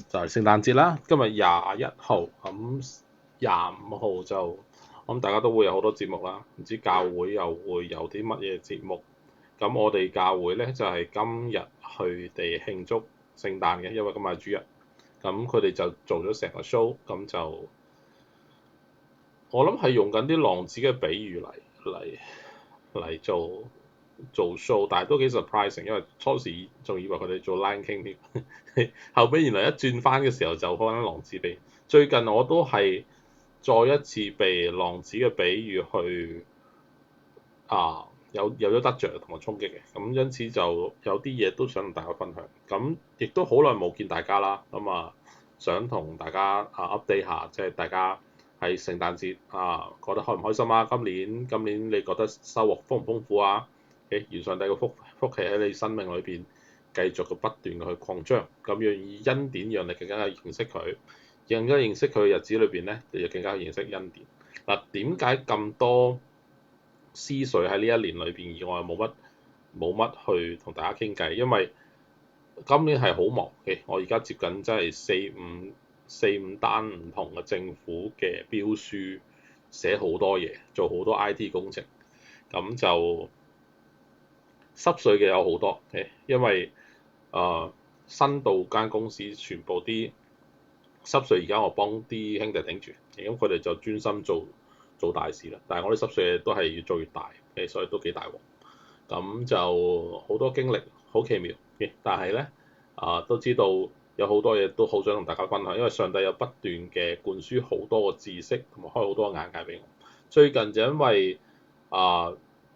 就係聖誕節啦。今日21號，咁25號就大家都會有好多節目啦。唔知教會又會有啲乜嘢節目？咁我哋教會咧就係今日佢哋慶祝聖誕嘅，因為今日係主日。咁佢哋就做咗成個 show，咁就我諗係用緊啲浪子嘅比喻嚟做 show，但係都幾 surprising，因為初時仲以為佢哋做 Lion King 添，後尾原來一轉翻嘅時候就可能浪子比。最近我都係再一次被浪子嘅比喻去有咗得着同埋衝擊嘅，咁因此就有啲嘢都想同大家分享。咁亦都好耐冇見大家啦，咁想同大家update 下，即係大家喺聖誕節覺得開唔開心啊？今年你覺得收穫豐唔豐富啊？願上帝嘅福氣喺你生命裏邊繼續嘅不斷嘅去擴張，咁願意恩典讓你更加去認識佢，更加認識佢嘅日子裏邊咧，你就更加去認識恩典。嗱，點解咁多思緒喺呢一年裏邊，而我又冇乜去同大家傾偈？因為今年係好忙嘅，我而家接緊真係四五單唔同嘅政府嘅標書，寫好多嘢，做好多 IT 工程，咁就濕碎嘅有好多，因為新到間公司全部啲濕碎，而家我幫啲兄弟頂住，咁佢哋就專心做大事啦。但係我啲濕碎嘢都係越做越大，所以都幾大鑊。咁就好多經歷，好奇妙嘅。但係咧都知道有好多嘢都好想同大家分享，因為上帝有不斷嘅灌輸好多個知識，同埋開好多眼界俾我。最近就因為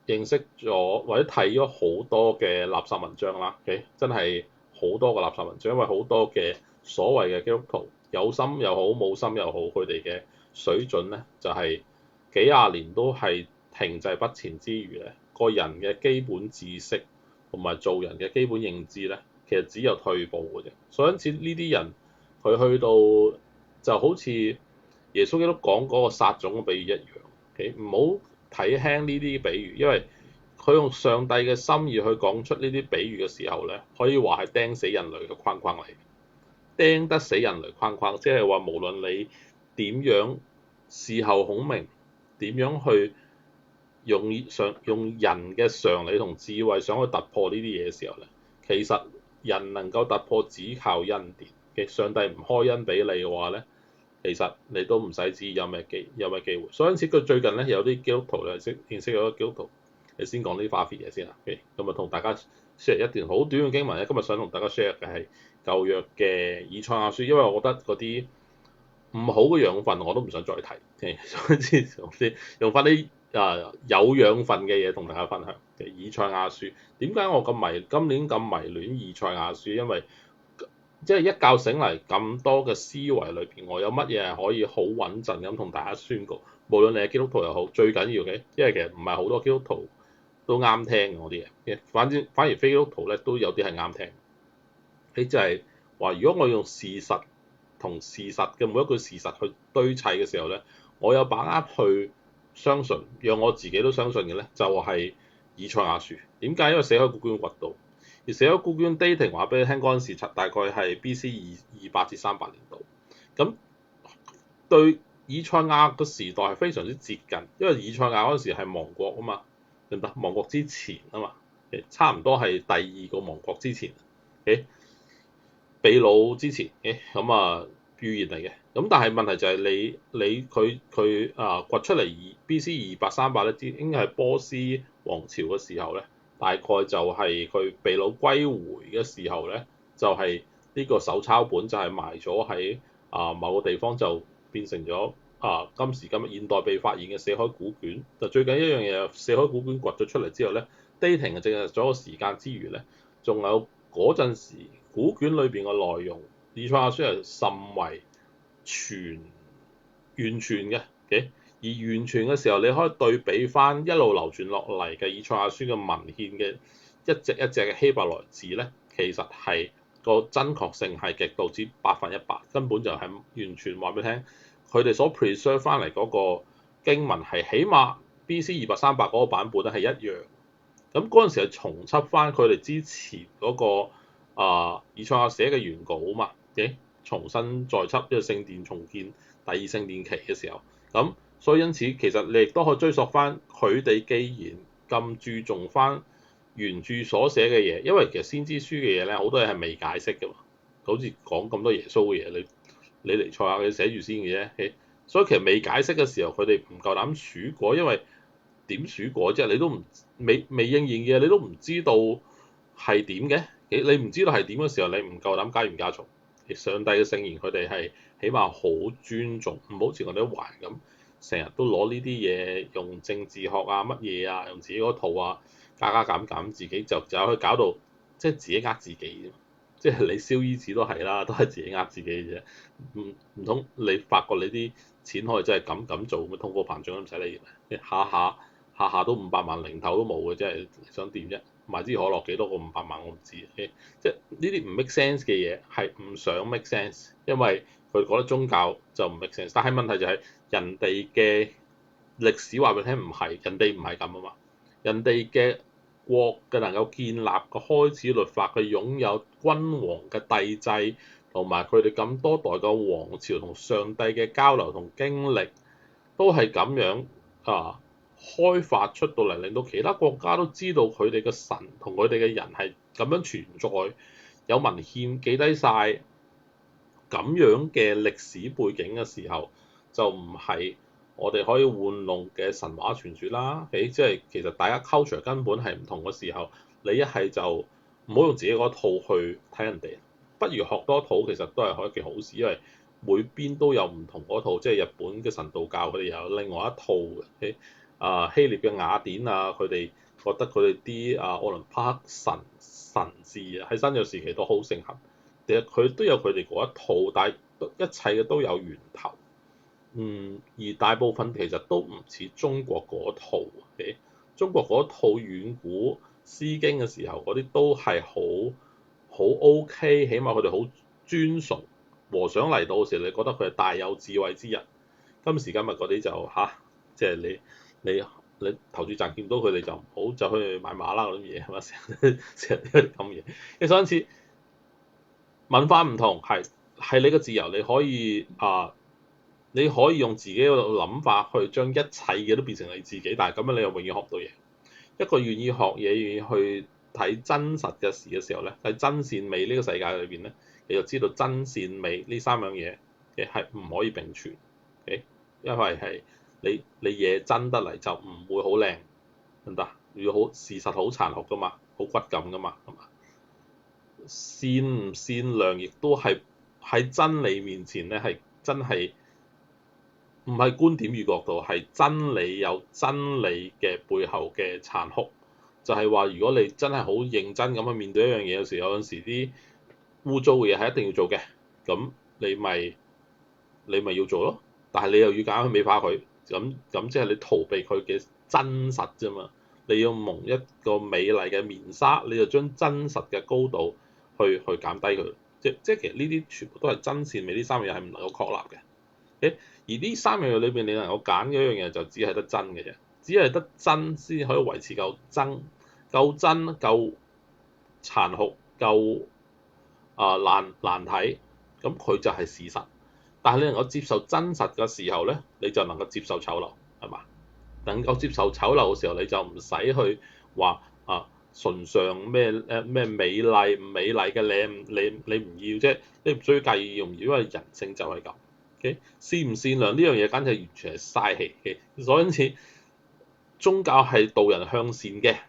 認識咗或者睇咗好多嘅垃圾文章啦，真係好多個垃圾文章，因為好多嘅所謂嘅基督徒有心又好冇心又好，佢哋嘅水準咧就係幾廿年都係停滯不前之餘咧，個人嘅基本知識同埋做人嘅基本認知咧，其實只有退步嘅啫。所以因此呢啲人佢去到就好似耶穌基督講嗰個撒種嘅比喻一樣，唔好睇輕呢啲比喻，因為佢用上帝嘅心意去講出呢啲比喻嘅時候咧，可以話係釘死人類嘅框框嚟，釘得死人類框框，即係話無論你點樣事後孔明，點樣去用人嘅常理同智慧想去突破呢啲嘢嘅時候咧，其實人能夠突破只靠恩典嘅。上帝唔開恩俾你嘅話咧，其實你都唔使知有咩機會。所以因此佢最近咧有啲基督徒咧認識咗基督徒，你先講啲花費嘢先啦。咁同大家 share 一段好短嘅經文咧，今日想同大家 share 嘅係舊約嘅以賽亞書，因為我覺得嗰啲唔好嘅養分我都唔想再提，所以用翻啲有養分嘅嘢同大家分享嘅以賽亞書。點解我今年咁迷戀以賽亞書？因為即係一覺醒嚟咁多嘅思維裏邊，我有乜嘢係可以好穩陣咁同大家宣告？無論你係基督徒又好，最緊要嘅，因為其實唔係好多基督徒都啱聽嗰啲嘢，反而非基督徒咧都有啲係啱聽。你就係話，如果我用事實同事實嘅每一句事實去堆砌嘅時候咧，我有把握去相信，讓我自己都相信嘅咧，就係以賽亞書。點解？因為死海古卷掘到。而死海古卷 dating 話俾你聽嗰陣時，大概係 B.C. 200至300年度。咁對以賽亞個時代係非常之接近，因為以賽亞嗰陣時係亡國啊嘛，明白？亡國之前啊嘛，差唔多係第二個亡國之前，被擄之前，預言嚟嘅。咁但係問題就係佢掘出嚟B.C. 200-300咧，應該係波斯王朝嘅時候咧。大概就係佢被擄歸回嘅時候咧，就係呢個手抄本就係埋咗喺某個地方，就變成咗今時今日現代被發現嘅死海古卷。就最緊一樣嘢，死海古卷掘咗出嚟之後咧，dating 證實咗個時間之餘咧，仲有嗰陣時古卷裏邊嘅內容，以賽亞書係甚為完全嘅。而完全嘅時候，你可以對比翻一路流傳落嚟嘅以賽亞書嘅文獻嘅一隻一隻嘅希伯來字咧，其實係個真確性係極度之100%，根本就係完全話俾你聽，佢哋所 preserve 翻嚟嗰個經文係起碼 B.C. 200-300嗰個版本咧係一樣。咁嗰陣時係重輯翻佢哋之前嗰個以賽亞寫嘅原稿嘛，重新再輯，即係聖殿重建第二聖殿期嘅時候，咁所以因此其實你亦都可以追溯翻佢哋既然咁注重翻原著所寫嘅嘢，因為其實先知書嘅嘢咧好多嘢係未解釋㗎嘛，好似講咁多耶穌嘅嘢，你嚟賽亞嘅寫住先嘅啫，所以其實未解釋嘅時候，佢哋唔夠膽數過，因為點數過啫？你都唔未應驗嘅，你都唔知道係點嘅。你唔知道係點嘅時候，你唔夠膽加鹽加醋。上帝嘅聖言，佢哋係起碼好尊重，唔好似我哋啲華人咁，成日都攞呢啲嘢用政治學啊乜嘢啊，用自己嗰套啊加減，自己就去搞到即係自己呃自己。即係你燒衣紙都係啦，都係自己呃自己嘅啫。唔通你發覺你啲錢可以真係咁做，咁通貨膨脹都唔使理嘅，下下都500萬零頭都冇嘅，即係想點啫？買支可樂幾多個500萬我唔知，即係呢啲唔 make sense 嘅嘢係唔想 make sense，因為佢覺得宗教就唔 make sense。但係問題就係人哋嘅歷史話俾你聽唔係，人哋唔係咁啊嘛，人哋嘅國嘅能夠建立個開始律法，佢擁有君王嘅帝制，同埋佢哋咁多代嘅王朝同上帝嘅交流同經歷，都係咁樣啊開發出到嚟，令到其他國家都知道佢哋嘅神同佢哋嘅人係咁樣存在，有文獻記低晒咁樣嘅歷史背景嘅時候，就唔係我哋可以玩弄嘅神話傳說啦。即係其實大家 culture 根本係唔同嘅時候，你一係就唔好用自己嗰套去睇人哋，不如學多套，其實都係一件好事，因為每邊都有唔同嗰套，即係日本嘅神道教佢哋有另外一套嘅。希臘嘅雅典啊，佢哋覺得佢哋啲奧林匹克神祇啊，喺新約時期都好盛行。其實佢都有佢哋嗰一套，但係一切嘅都有源頭。而大部分其實都唔似中國嗰套。中國嗰套遠古詩經嘅時候，嗰啲都係好 OK，起碼佢哋好尊崇和尚嚟到嘅時候，你覺得佢係大有智慧之人。今時今日嗰啲就即係你投注賺見到佢哋就唔好就去買馬啦嗰啲嘢係嘛，成日都有啲咁嘢。其實因此文化唔同係你嘅自由，你可以你可以用自己嘅諗法去將一切嘅都變成你自己，但係咁樣你又永遠學唔到嘢。一個願意學嘢、願意去睇真實嘅事嘅時候咧，喺真善美呢個世界裏邊咧，你就知道真善美呢3樣嘢嘅係唔可以並存。因為係你嘢真得嚟就唔會好靚，得唔得？如果事實好殘酷噶嘛，好骨感噶嘛，係嘛？善唔善良亦都係喺真理面前咧，係真係唔係觀點與角度，係真理有真理嘅背後嘅殘酷。就係話，如果你真係好認真咁去面對一樣嘢嘅時候，有陣時啲污糟嘅嘢係一定要做嘅，咁你咪要做咯。但係你又要揀去美化佢，咁即係你逃避佢嘅真實啫嘛。你要蒙一個美麗嘅面紗，你就將真實嘅高度去減低佢。即其實呢啲全部都係真善美呢3樣嘢係唔能夠確立嘅。而呢3樣嘢裏邊，你能夠揀嘅一樣嘢就只係得真嘅啫，只係得真先可以維持夠真、夠殘酷、夠難睇，咁佢就係事實。但係你能夠接受真實嘅時候咧，你就能夠接受醜陋，係嘛？能夠接受醜陋嘅時候，你就唔使去話崇尚咩美麗唔美麗嘅你唔要啫，你唔需要介意用，因為人性就係咁。善唔善良呢樣嘢簡直係完全係嘥氣嘅，所以因此宗教係導人向善嘅。呢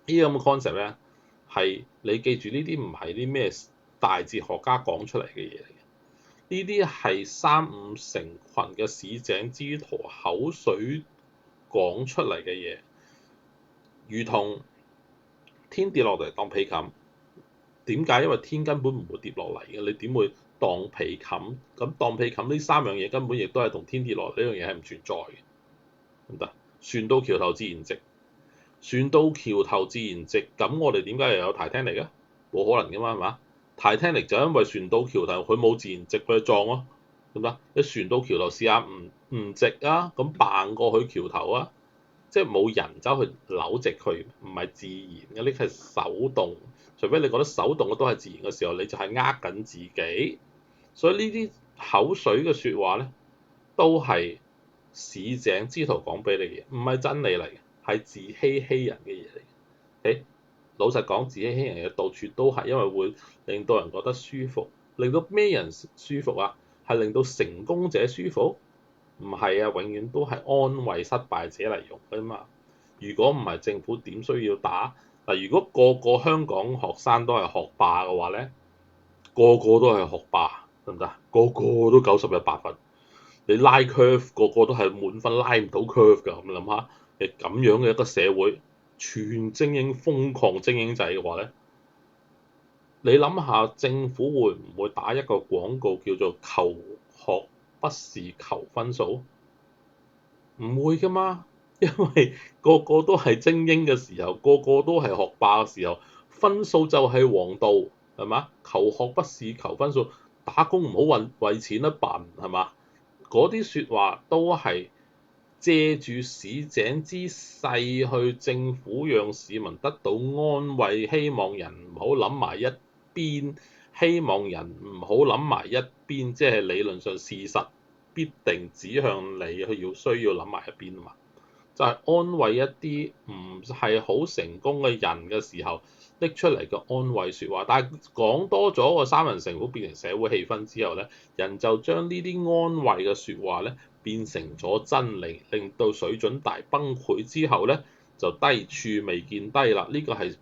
啲咁嘅 concept 咧，係你記住呢啲唔係啲咩大哲學家講出嚟嘅嘢嚟嘅，呢啲係3、5成群嘅市井之徒口水講出嚟嘅嘢，如同天跌落嚟當被冚。點解？因為天根本唔會跌落嚟嘅，你點會當被冚？咁當被冚呢3樣嘢根本亦都係同天跌落嚟呢樣嘢係唔存在嘅，得唔得？船到橋頭自然直，船到橋頭自然直，咁我哋點解又有 Titanic 嘅？冇可能㗎嘛，係嘛？Titanic 就因為船到橋頭佢冇自然直去撞咯，得唔得？你船到橋頭試下唔直啊，咁扮過去橋頭啊，即係冇人走去扭直佢，唔係自然嘅，呢個係手動。除非你覺得手動嘅都係自然嘅時候，你就係呃緊自己。所以呢啲口水嘅説話咧，都係市井之徒講俾你嘅嘢，唔係真理嚟嘅，係自欺欺人嘅嘢嚟嘅。誒，老實講，自欺欺人嘅到處都係，因為會令到人覺得舒服，令到咩人舒服啊？係令到成功者舒服？唔係啊，永遠都係安慰失敗者嚟用㗎嘛。如果唔係政府點需要打？嗱，如果個個香港學生都係學霸嘅話咧，個個都係學霸，得唔得？個個都90日8分，你拉 curve 個個都係滿分，拉唔到 curve 㗎。咁你諗下，誒咁樣嘅一個社會，全精英瘋狂精英制嘅話咧，你諗下政府會唔會打一個廣告叫做求學不是求分數？唔會㗎嘛，因為個個都係精英嘅時候，個個都係學霸嘅時候，分數就係王道，係嘛？求學不是求分數，打工唔好為錢一笨，係嘛？嗰啲説話都係借住市井之勢去政府讓市民得到安慰，希望人唔好諗埋一邊，希望人唔好諗埋一邊，即係理論上事實必定指向你，佢需要諗埋一邊啊嘛。就係安慰一啲唔係好成功嘅人嘅時候拎出嚟嘅安慰説話，但係講多咗個三人成虎變成社會氣氛之後咧，人就將呢啲安慰嘅説話咧變成咗真理，令到水準大崩潰之後咧就低處未見低啦。呢個係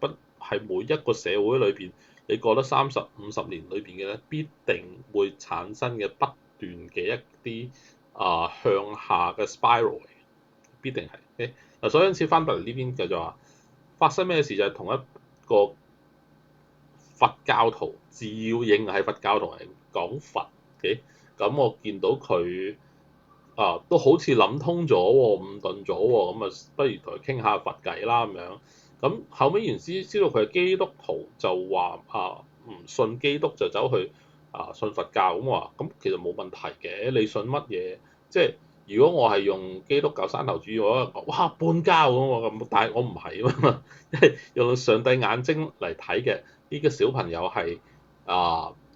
每一個社會裏邊，你過得30-50年裏邊嘅咧，必定會產生嘅不斷嘅一啲向下嘅 spiral。必定係嗱，所以因此翻到嚟呢邊就話發生咩事就係同一個佛教徒，自認係佛教徒係講佛嘅，咁我見到佢都好似諗通咗喎，悟頓咗喎，咁啊不如同佢傾下佛偈啦咁樣。咁後尾原先知道佢係基督徒，就話唔信基督就走去信佛教，咁話咁其實冇問題嘅，你信乜嘢即係。如果我係用基督教山頭主義，我話哇半教咁，但係我唔係啊嘛，因為用上帝眼睛嚟睇嘅呢個小朋友係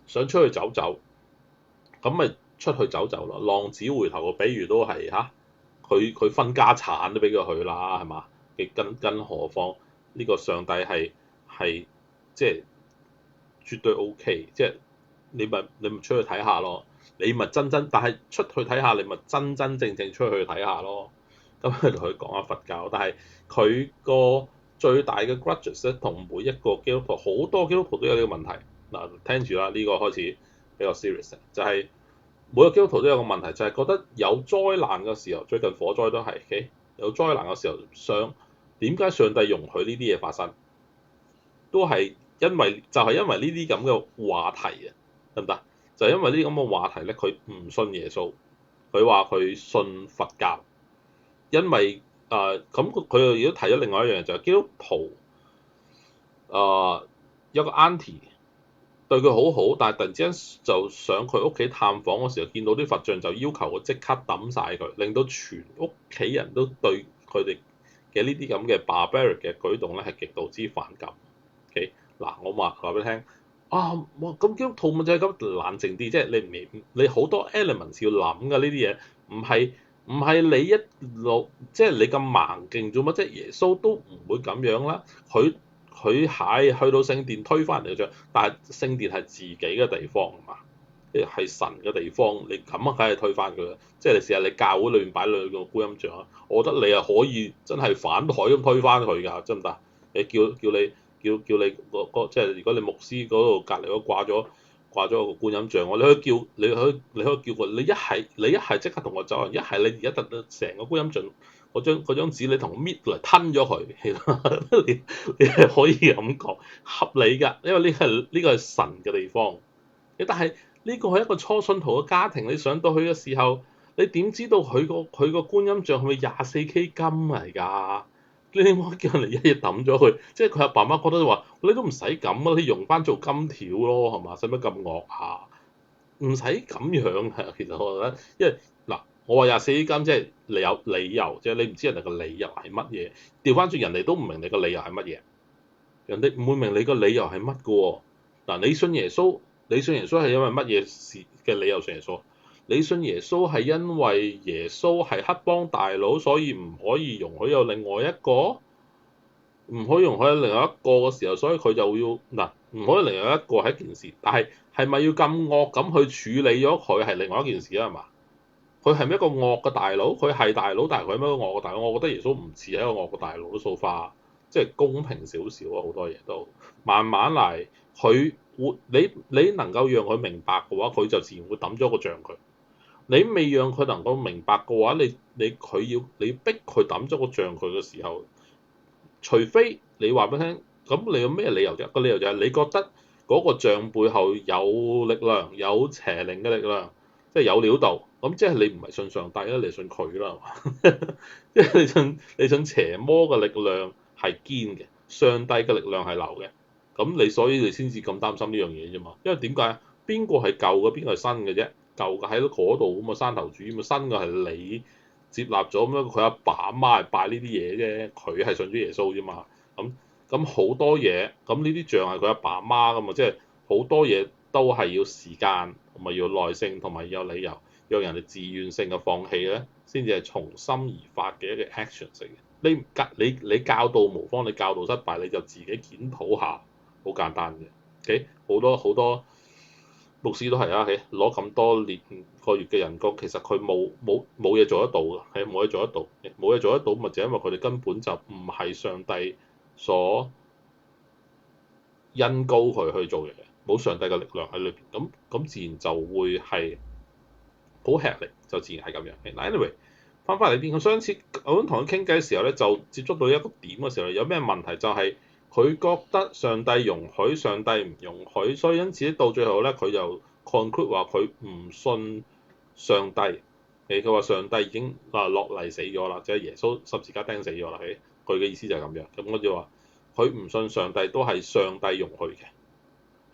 想出去走走，咁咪出去走走咯。浪子回頭嘅比喻都係佢分家產都俾佢去啦，係嘛？更何況呢個上帝係即係絕對 OK，即係你咪出去睇下咯。你咪但係出去睇下，你咪真正出去睇下咯。咁去同佢講下佛教，但係佢個最大嘅 grudges 咧，同每一個基督徒，好多基督徒都有呢個問題。嗱，聽住啦，呢個開始比較 serious，就係每個基督徒都有個問題，就係覺得有災難嘅時候，最近火災都係，okay？有災難嘅時候，點解上帝容許呢啲嘢發生？都係因為就係因為呢啲咁嘅話題啊，得唔得？就因為呢啲咁嘅話題咧，佢唔信耶穌，佢話佢信佛教，因為咁佢又亦都提咗另外一樣，就係基督徒有個 auntie 對佢好好，但係突然之間就上佢屋企探訪嘅時候，見到啲佛像就要求佢即刻抌晒佢，令到全屋企人都對佢哋嘅呢啲咁嘅 barbaric 嘅舉動咧係極度之反感。OK， 嗱我話俾你聽。咁基督徒咪就係咁冷靜啲，即係你好多 elements 要諗㗎呢啲嘢，唔係你一路即係你咁盲勁做乜啫？耶穌都唔會咁樣啦，佢係去到聖殿推翻人哋嘅像，但係聖殿係自己嘅地方啊嘛，係神嘅地方，你咁啊梗係推翻佢啦。即係你試下你教會裏面擺兩個觀音像啊，我覺得你係可以真係反台咁推翻佢㗎，真唔得？你叫你。叫你即係如果你牧師嗰度隔離嗰掛咗個觀音像，你可以叫佢，你一係即刻同我走，一係你而家成個觀音像嗰張紙你同我搣嚟吞咗佢，你係可以咁講合理㗎，因為呢個係神嘅地方。但係呢個係一個初信徒嘅家庭，你上到去嘅時候，你點知道佢個觀音像係咪24K 金嚟㗎？你點解叫人哋一嘢抌咗佢？即係佢阿爸媽覺得話：你都唔使咁啊，你用翻做金條咯，係嘛？使乜咁惡啊？唔使咁樣嘅，其實我覺得，因為嗱，我話24金即係你有理由，即係你唔知人哋個理由係乜嘢。調翻轉人哋都唔明你個理由係乜嘢，人哋唔會明你個理由係乜嘅喎。嗱，你信耶穌你信耶穌係因為乜嘢事嘅理由信耶穌？你信耶穌係因為耶穌係黑幫大佬，所以唔可以容許有另外一個，唔可以容許有另外一個嘅時候，所以佢就要嗱，唔可以另外一個係一件事，但係係咪要咁惡咁去處理咗佢係另外一件事啊？係嘛？佢係咪一個惡嘅大佬？佢係大佬，但係佢係咪一個惡嘅大佬？我覺得耶穌唔似係一個惡嘅大佬，都so far，即係公平少少啊！好多嘢都慢慢嚟，佢會你能夠讓佢明白嘅話，佢就自然會抌咗個杖佢。你未讓佢能夠明白嘅話，你逼佢抌咗個杖佢嘅時候，除非你話俾佢聽，咁你有咩理由啫？個理由就係你覺得嗰個杖背後有力量，有邪靈嘅力量，即係有料到。咁即係你唔係信上帝啦，你信佢啦，係嘛？即係你信邪魔嘅力量係堅嘅，上帝嘅力量係流嘅。咁所以你先至咁擔心呢樣嘢啫嘛。因為點解？邊個係舊嘅，邊個係新嘅啫？舊嘅喺嗰度咁啊，山頭主咁啊，新嘅係你接納咗咁樣，佢阿爸阿媽係拜呢啲嘢啫，佢係信咗耶穌啫嘛。咁好多嘢，咁呢啲像係佢阿爸阿媽噶嘛，即係好多嘢都係要時間同埋要耐性同埋有理由，讓人哋自願性嘅放棄咧，先至係從心而發嘅一個 action 嚟嘅。你教導無方，你教導失敗，你就自己檢討下，好簡單嘅。OK，好多牧師都係啊，攞咁多年個月嘅人工，其實佢冇嘢做得到嘅，係冇嘢做得到，冇嘢做得到，咪就因為佢哋根本就唔係上帝所恩膏佢去做嘢，冇上帝嘅力量喺裏邊，咁自然就會係好吃力，就自然係咁樣。嗱，anyway，翻返嚟邊，我上次我同佢傾偈嘅時候咧，就接觸到一個點嘅時候，有咩問題就係佢覺得上帝容許，上帝唔容許，所以因此到最後咧，佢就 conclude 話佢唔信上帝。佢話上帝已經落嚟死咗啦，即係耶穌十字架釘死咗啦。佢嘅意思就係咁樣。咁我就話佢唔信上帝都係上帝容許嘅，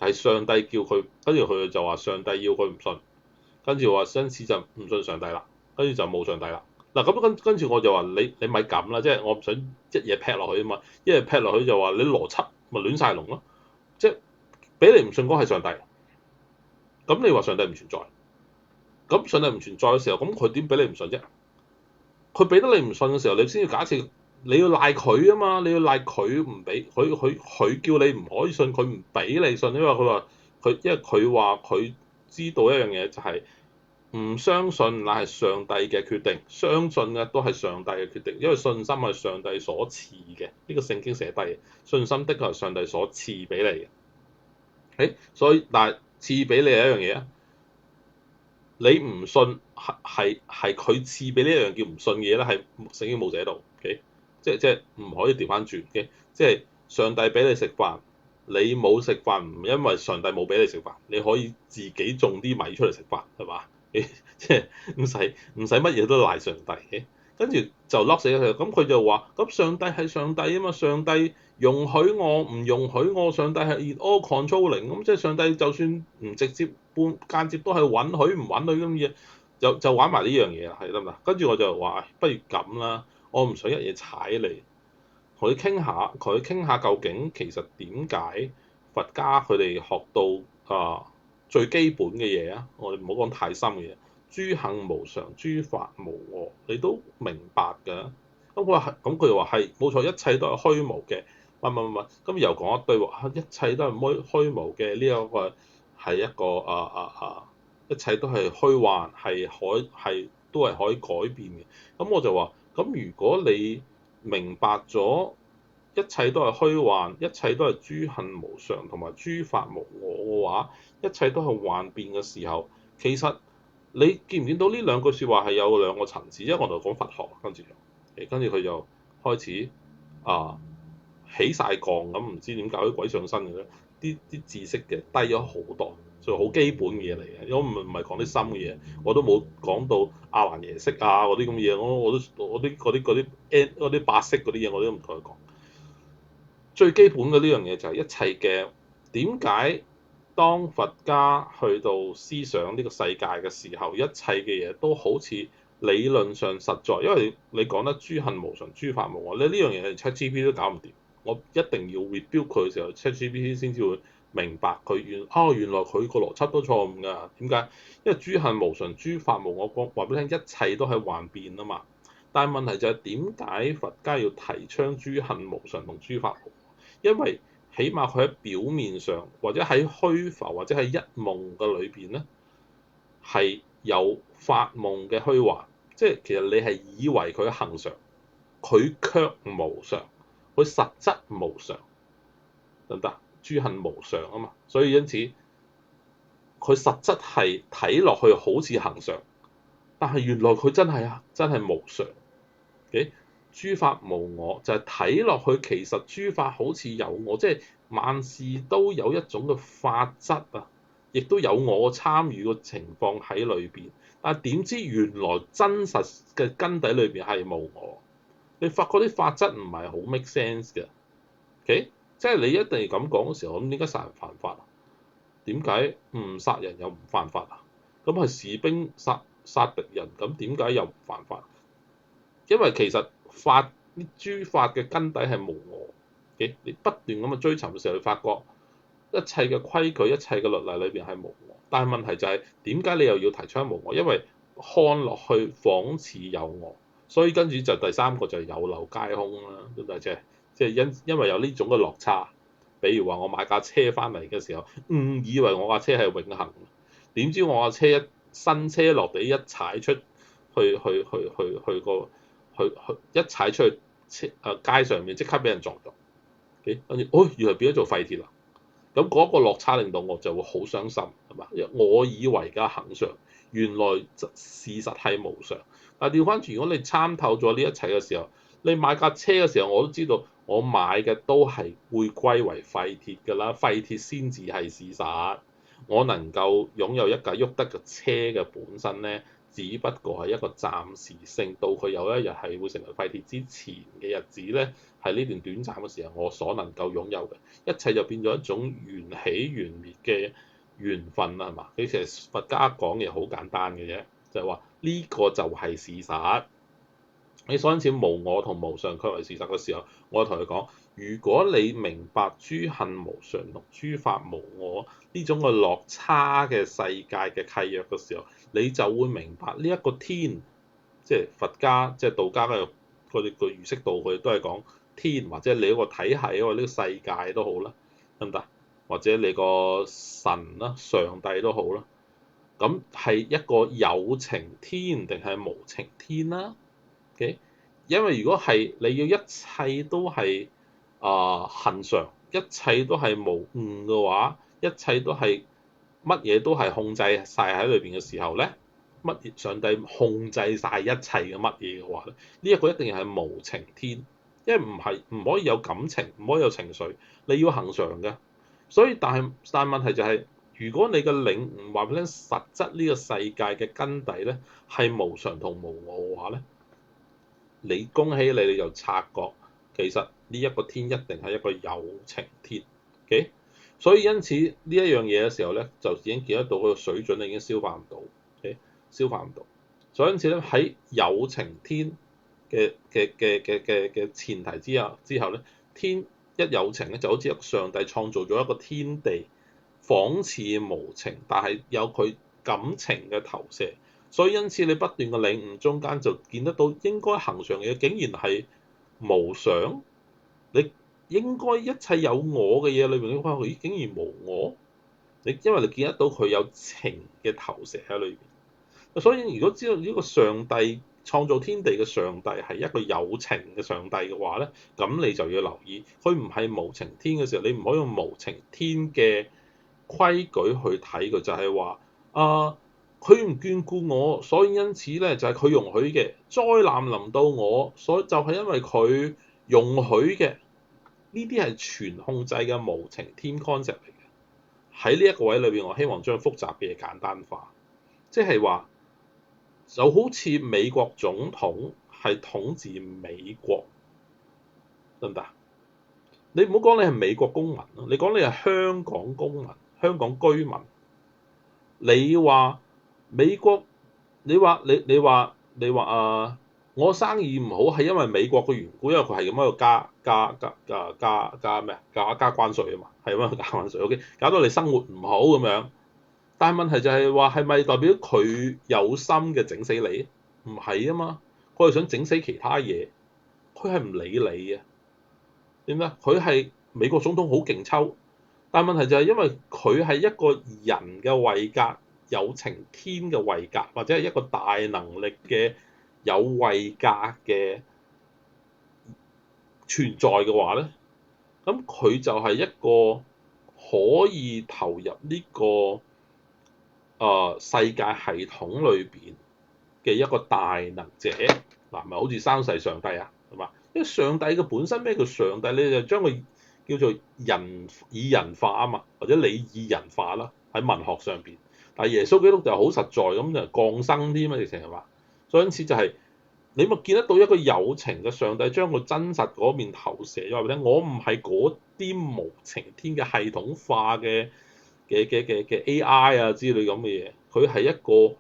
係上帝叫佢，跟住佢就話上帝要佢唔信，跟住話因此就唔信上帝啦，跟住就冇上帝啦。嗱，咁跟住我就話你咪咁啦，即係我唔想一嘢劈落去啊嘛，一嘢劈落去就話你邏輯咪亂晒龍咯，即係俾你唔信嗰係上帝，咁你話上帝唔存在，咁上帝唔存在嘅時候，咁佢點俾你唔信啫？佢俾得你唔信嘅時候，你先要假設你要賴佢啊嘛，你要賴佢唔俾佢叫你唔可以信，佢唔俾你信，因為佢話佢知道一樣嘢就係唔相信乃係上帝嘅決定，相信嘅都係上帝嘅決定，因為信心係上帝所賜嘅，呢個聖經寫低，信心的確係上帝所賜俾你嘅。所以但係賜俾你係一樣嘢啊，你唔信係佢賜俾呢一樣叫唔信嘅嘢咧，係聖經冇寫到。即係唔可以調翻轉嘅，即係上帝俾你食飯，你冇食飯唔因為上帝冇俾你食飯，你可以自己種啲米出嚟食飯，係嘛？即係唔使乜嘢都賴上帝。跟住就笠死佢，咁佢就話：咁上帝係上帝啊嘛，上帝容許我唔容許我，上帝係 all controlling，咁即係上帝就算唔直接間接都係允許唔允許咁嘢，就玩埋呢樣嘢啦，係得唔得？跟住我就話：不如咁啦。我唔想一嘢踩你，同佢傾下究竟其實點解佛家佢哋學到最基本嘅嘢啊？我哋唔好講太深嘅嘢，諸行無常，諸法無我，你都明白㗎。咁佢又話係冇錯，一切都係虛無嘅。咁又講一堆話，一切都係虛無嘅呢一個係一個一切都係虛幻，都係可以改變嘅。咁我就話。咁如果你明白咗一切都係虛幻，一切都係諸行無常同埋諸法無我嘅話，一切都係幻變嘅時候，其實你見唔見到呢兩句説話係有兩個層次？因為我就講佛學，跟住佢就開始起晒槓咁，唔知點解啲鬼上身嘅咧？啲知識嘅低咗好多。就好基本嘅嘢嚟嘅，如果唔係講啲深嘅嘢，我都冇講到阿蘭耶識啊嗰啲咁嘅嘢，我啲八識嗰啲嘢我都唔同佢講。最基本嘅呢樣嘢就係一切嘅點解當佛家去到思想呢個世界嘅時候，一切嘅嘢都好似理論上實在，因為你講得諸行無常、諸法無我，你呢樣嘢 ChatGPT 都搞唔掂，我一定要 rebuild 佢嘅時候 ChatGPT 先至會明白佢原來佢個邏輯都錯誤㗎。點解？因為諸行無常，諸法無我。講話俾你聽，一切都係幻變啊嘛。但係問題就係點解佛家要提倡諸行無常同諸法無我？因為起碼佢喺表面上，或者喺虛浮，或者喺一夢嘅裏邊咧，係有發夢嘅虛幻，即係其實你係以為佢恆常，佢卻無常，佢實質無常，得唔得？諸行無常啊嘛，所以因此佢實質係睇落去好似恆常，但係原來佢真係無常。嘅諸法無我就係睇落去，其實諸法好似有我，即係萬事都有一種嘅法則啊，亦都有我參與嘅情況喺裏邊。但係點知原來真實嘅根底裏邊係無我。你發覺啲法則唔係好 make sense 嘅。嘅即係你一定要咁講嘅時候，咁點解殺人犯法啊？點解唔殺人又唔犯法啊？咁係士兵殺敵人，咁點解又唔犯法？因為其實諸法嘅根底係無我嘅，你不斷咁去追尋嘅時候，你發覺一切嘅規矩、一切嘅律例裏邊係無我。但係問題就係點解你又要提倡無我？因為看落去仿似有我，所以跟住就第三個就係有漏皆空啦。咁但係即係因為有呢種嘅落差。比如話我買架車翻嚟嘅時候，誤以為我架車係永恆，點知我架車新車落地一踩出一踩出去街上面，即刻俾人撞咗。跟住原來變咗做廢鐵啦。咁嗰個落差令到我就會好傷心，係嘛？我以為嘅恆常，原來事實係無常。但係調翻轉，如果你參透咗呢一切嘅時候，你買架車嘅時候，我都知道我買嘅都係會歸為廢鐵㗎啦，廢鐵先至係事實。我能夠擁有一架喐得嘅車嘅本身咧，只不過係一個暫時性，到佢有一日係會成為廢鐵之前嘅日子咧，係呢段短暫嘅時候我所能夠擁有嘅，一切就變咗一種緣起緣滅嘅緣分啦，係嘛？其實佛家講嘢好簡單嘅啫，就係話呢個就係事實。你所因此無我同無常卻為事實嘅時候，我同佢講：如果你明白諸行無常同諸法無我呢種嘅落差嘅世界嘅契約嘅時候，你就會明白呢一個天，即係佛家即係道家嘅佢哋個儒釋道，佢哋都係講天，或者你一個體系，或者呢個世界都好啦，得唔得？或者你個神啦、上帝都好啦，咁係一個有情天定係無情天啦？Okay? 因為如果係你要一切都係恆常，一切都係無誤嘅話，一切都係乜嘢都係控制晒喺裏邊嘅時候咧，上帝控制晒一切嘅乜嘢嘅話咧，呢一個一定係無情天，因為唔可以有感情，唔可以有情緒，你要恆常嘅。所以但係問題就係，如果你嘅領悟話俾你聽，實質呢個世界嘅根底咧係無常同無我嘅話咧，你恭喜你，你就察覺其實呢一個天一定係一個有情天，okay? 所以因此呢一樣嘢嘅時候咧，就已經見得到佢個水準已經消化唔到，okay? 消化唔到。所以因此咧，喺有情天嘅前提之後咧，天一有情咧，就好似一個上帝創造咗一個天地，仿似無情，但係有佢感情嘅投射。所以因此你不斷嘅領悟中間就見得到應該恆常嘅嘢竟然係無常，你應該一切有我嘅嘢裏邊，佢竟然無我，因為你見得到佢有情嘅投射喺裏邊。所以如果知道呢個上帝創造天地嘅上帝係一個有情嘅上帝嘅話咧，咁你就要留意，佢唔係無情天嘅時候，你唔可以用無情天嘅規矩去睇佢，就係話佢唔眷顧我，所以因此咧就係佢容許嘅災難臨到我，所以就係因為佢容許嘅，呢啲係全控制嘅無情天 concept 嚟嘅。喺呢一個位裏邊，我希望將複雜嘅嘢簡單化，即係話就好似美國總統係統治美國，得唔得？你唔好講你係美國公民咯，你講你係香港公民、香港居民，你話美國，你話我生意唔好係因為美國嘅緣故，因為佢係咁喺度加關稅啊嘛，係嘛，加關稅 OK，搞到你生活唔好咁樣。但係問題就係話係咪代表佢有心嘅整死你？唔係啊嘛，佢係想整死其他嘢，佢係唔理你嘅。點解？佢係美國總統好勁抽，但係問題就係因為佢係一個人嘅位格，有情天嘅位格，或者係一個大能力嘅有位格嘅存在嘅話咧，咁佢就係一個可以投入呢個世界系統裏邊嘅一個大能者。嗱，唔係好似三世上帝啊，係嘛？因為上帝嘅本身咩叫上帝？你就將佢叫做人以人化啊嘛，或者你以人化啦，喺文學上邊。但係耶穌基督就好實在咁就降生添啊，直情係嘛？所以因此就係你咪見得到一個有情嘅上帝將個真實嗰面投射咗話俾你聽，我唔係嗰啲無情天嘅系統化嘅AI 啊之類咁嘅嘢，佢係一個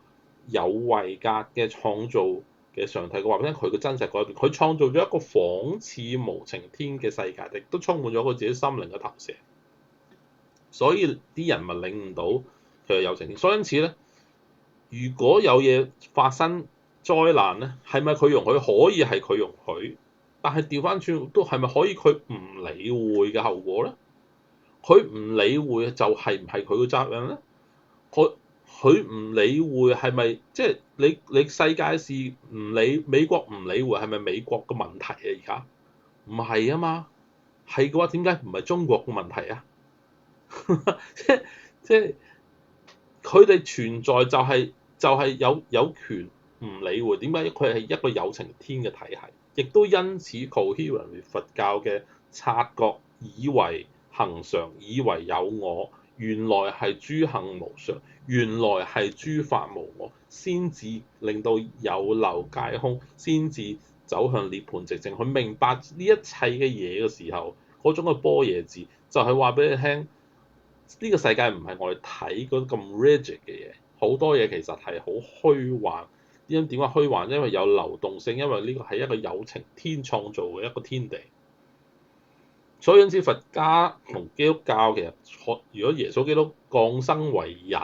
有位格嘅創造嘅上帝。佢話俾你聽，佢嘅真實改變，佢創造咗一個仿似無情天嘅世界，亦都充滿咗佢自己心靈嘅投射。所以啲人咪領悟到佢係有情天。所以因此咧，如果有嘢發生災難咧，係咪佢容許？可以係佢容許，但係調翻轉都係咪可以佢唔理會嘅後果咧？佢唔理會就係唔係佢嘅責任咧？佢唔理會係咪即係你世界事唔理，美國唔理會係咪美國嘅問題啊？而家唔係啊嘛，係嘅話點解唔係中國嘅問題啊？即係佢哋存在就係有權唔理會，點解佢係一個有情天嘅體系，亦都因此 coherent 佛教嘅察覺以為恆常，以為有我，原來係諸行無常，原來係諸法無我，先至令到有漏皆空，先至走向涅槃寂靜。佢明白呢一切嘅嘢嘅時候，嗰種嘅般若智就係話俾你聽，呢個世界唔係我哋睇嗰啲咁 rigid 嘅嘢，好多嘢其實係好虛幻。點解虛幻？因為有流動性，因為呢個係一個有情天創造嘅一個天地。所以因此佛家同基督教其實，如果耶穌基督降生為人，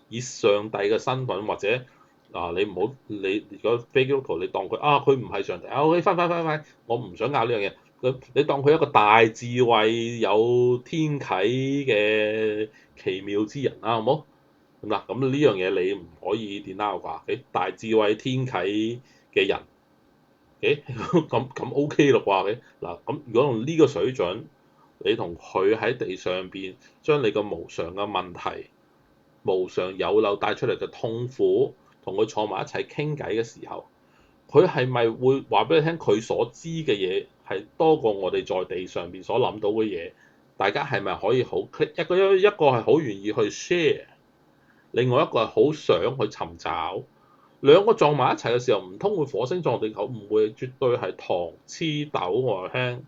以上帝嘅身份，或者你唔好你如果非基督徒，你當佢佢唔係上帝，OK，翻，我唔想拗呢樣嘢。你當佢一個大智慧有天啟嘅奇妙之人啦，好冇？咁嗱，咁呢樣嘢你唔可以 deny 啩？大智慧天啟嘅人。咁 OK 咯啩？嗱，咁如果用呢個水準，你同佢喺地上邊將你個無常嘅問題、無常有漏帶出嚟嘅痛苦，同佢坐埋一齊傾偈嘅時候，佢係咪會話俾你聽佢所知嘅嘢係多過我哋在地上邊所諗到嘅嘢？大家係咪可以好 click？一個係好願意去 share，另外一個係好想去尋找。兩個撞埋一齊嘅時候，唔通會火星撞地球？唔會，絕對係糖黐豆。我話聽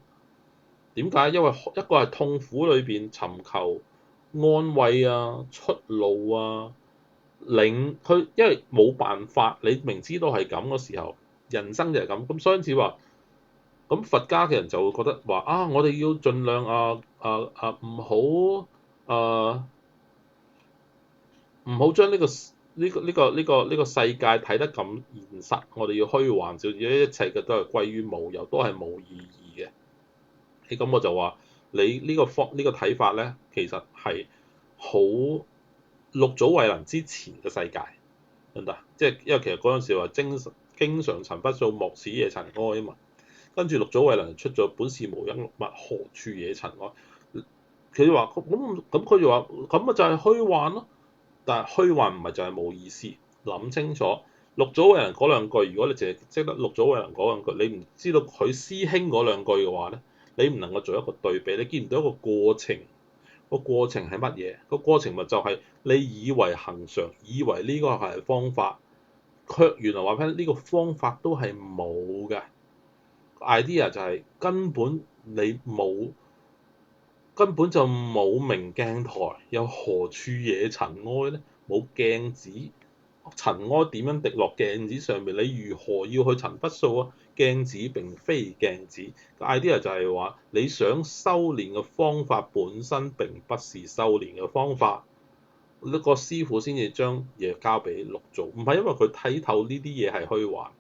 點解？因為一個係痛苦裏邊尋求安慰啊、出路啊，佢因為冇辦法，你明知道係咁嘅時候，人生就係咁。咁所以因此話，咁佛家嘅人就會覺得話我哋要盡量唔好將呢個世界睇得咁現實，我哋要虛幻少少，一切嘅都係歸於無有，都係冇意義嘅。咁我就話你呢個睇法咧，其實係好六祖慧能之前嘅世界，明唔明？即係因為其實嗰陣時話經常塵不掃，莫使惹塵埃啊嘛。跟住六祖慧能出咗本是無一物，何處惹塵埃？佢就話咁佢就話咁咪就係虛幻咯。但係虛幻唔係就係冇意思，諗清楚六祖慧能嗰兩句。如果你淨係識得六祖慧能嗰兩句，你唔知道佢師兄嗰兩句嘅話咧，你唔能夠做一個對比，你見唔到一個過程。個過程係乜嘢？個過程咪就係你以為恆常，以為呢個係方法，卻原來話翻呢個方法都係冇嘅。idea 就係根本就冇明鏡台，又何處惹塵埃咧？冇鏡子，塵埃點樣滴落鏡子上面，你如何要去塵筆數啊？鏡子並非鏡子，個 idea 就係話你想修練嘅方法本身並不是修練嘅方法，呢個師傅先至將嘢交俾鹿做，唔係因為佢睇透呢啲嘢係虛幻，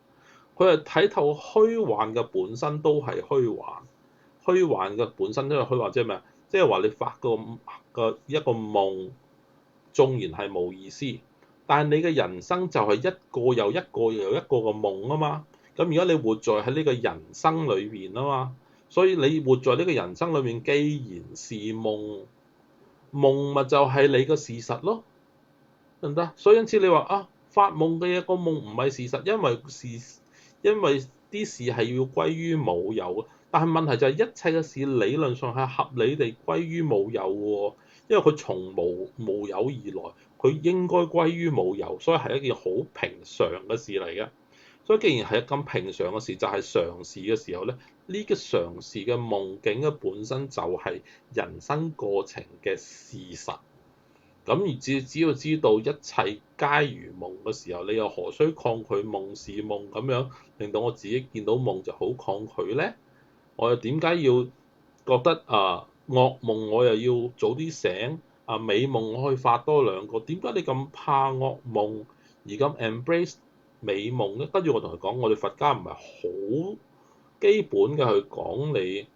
佢係睇透虛幻嘅本身都係虛幻，虛幻嘅本身都係虛幻，即係咩啊？即係話你發個一個夢，縱然係冇意思。但係你嘅人生就係一個又一個又一個嘅夢啊嘛，咁而家你活在喺呢個人生裏邊啊嘛，所以你活在呢個人生裏面，既然是夢，夢咪就係你嘅事實咯，得唔得？所以因此你話啊，發夢嘅嘢個夢唔係事實，因為啲事係要歸於冇有，但係問題就係一切嘅事理論上係合理地歸於冇有喎，因為佢從無有而來。佢應該歸於冇有，所以係一件好平常嘅事嚟嘅。所以既然係咁平常嘅事，就係常事嘅時候咧，呢個常事嘅夢境嘅本身就係人生過程嘅事實。咁而只要知道一切皆如夢嘅時候，你又何須抗拒夢是夢咁樣，令到我自己見到夢就好抗拒咧？我又點解要覺得噩夢我又要早啲醒？美夢我可以發多兩個，點解你咁怕噩夢而咁 embrace 美夢咧？跟住我同佢講，我哋佛家唔係好基本嘅去講你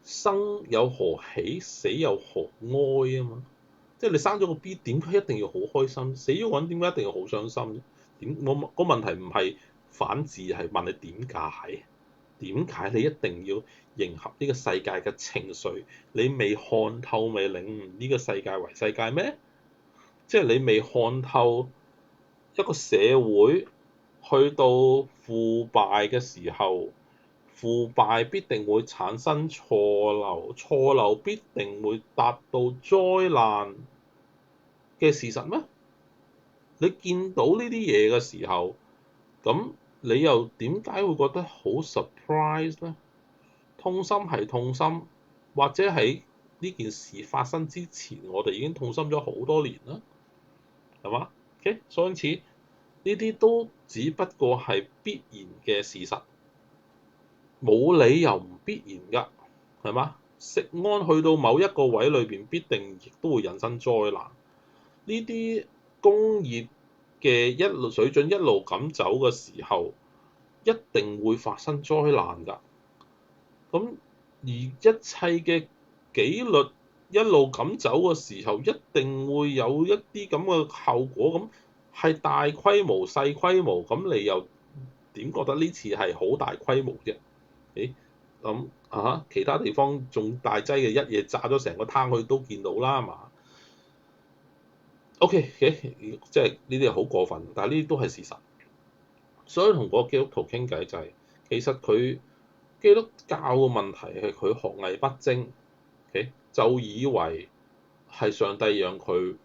生有何喜，死有何哀啊嘛。即係你生咗個 B，點解一定要好開心？死咗個人點解一定要好傷心？個問題唔係反字，係問你點解？點解你一定要迎合呢個世界嘅情緒？你未看透、未領悟呢個世界為世界咩？即係你未看透一個社會去到腐敗嘅時候，腐敗必定會產生錯漏，錯漏必定會達到災難嘅事實咩？你見到呢啲嘢嘅時候，咁你又點解會覺得好 surprise 咧？痛心係痛心，或者喺呢件事發生之前，我哋已經痛心咗好多年啦，係嘛？OK，所以因此呢啲都只不過係必然嘅事實，冇理由唔必然㗎，係嘛？食安去到某一個位裏邊，必定亦都會引申災難。呢啲工業嘅一路水準一路咁走嘅時候，一定會發生災難㗎。咁而一切嘅紀律一路咁走嘅時候，一定會有一啲咁嘅後果。咁係大規模、細規模，咁你又點覺得呢次係好大規模啫？誒咁其他地方仲大劑嘅，一嘢炸咗成個攤去都見到啦，係嘛？OK，即係呢啲係好過分，但係呢啲都係事實。所以同嗰個基督徒傾偈就係、其實佢基督教嘅問題係佢學藝不精，okay？就以為係上帝讓佢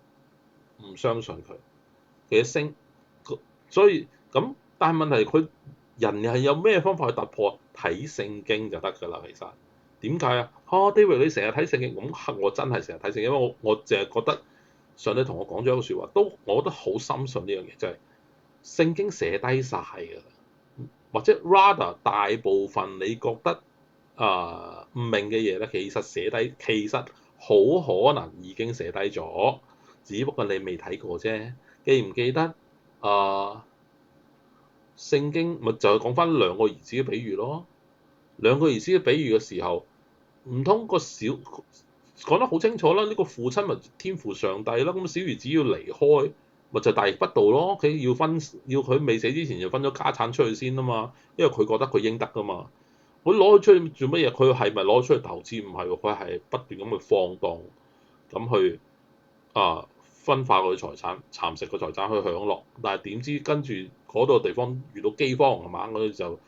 唔相信佢嘅升，所以咁，但係問題佢人係有咩方法去突破？睇聖經就得㗎啦，其實點解啊？David 你成日睇聖經，咁我真係成日睇聖經，因為我淨係覺得上帝同我講咗一個説話，我覺得好深信呢樣嘢，就係聖經寫低晒㗎啦。或者 rather 大部分你覺得唔明嘅嘢咧，其實寫低，其實好可能已經寫低咗，只不過你未睇過啫。記唔記得聖經咪就係講翻兩個兒子嘅比喻咯？兩個兒子嘅比喻嘅時候，唔通個小講得好清楚啦？呢個父親咪天父上帝啦，咁小兒子要離開。咪就大逆不道咯！佢要佢未死之前就分咗家產出去先啊嘛，因為佢覺得佢應得噶嘛。佢攞佢出去做乜嘢？佢係咪攞出去投資？唔係喎，佢係不斷咁去放蕩，咁去分化佢財產，蠶食個財產去享樂。但係點知跟住嗰度地方遇到饑荒係嘛？嗰就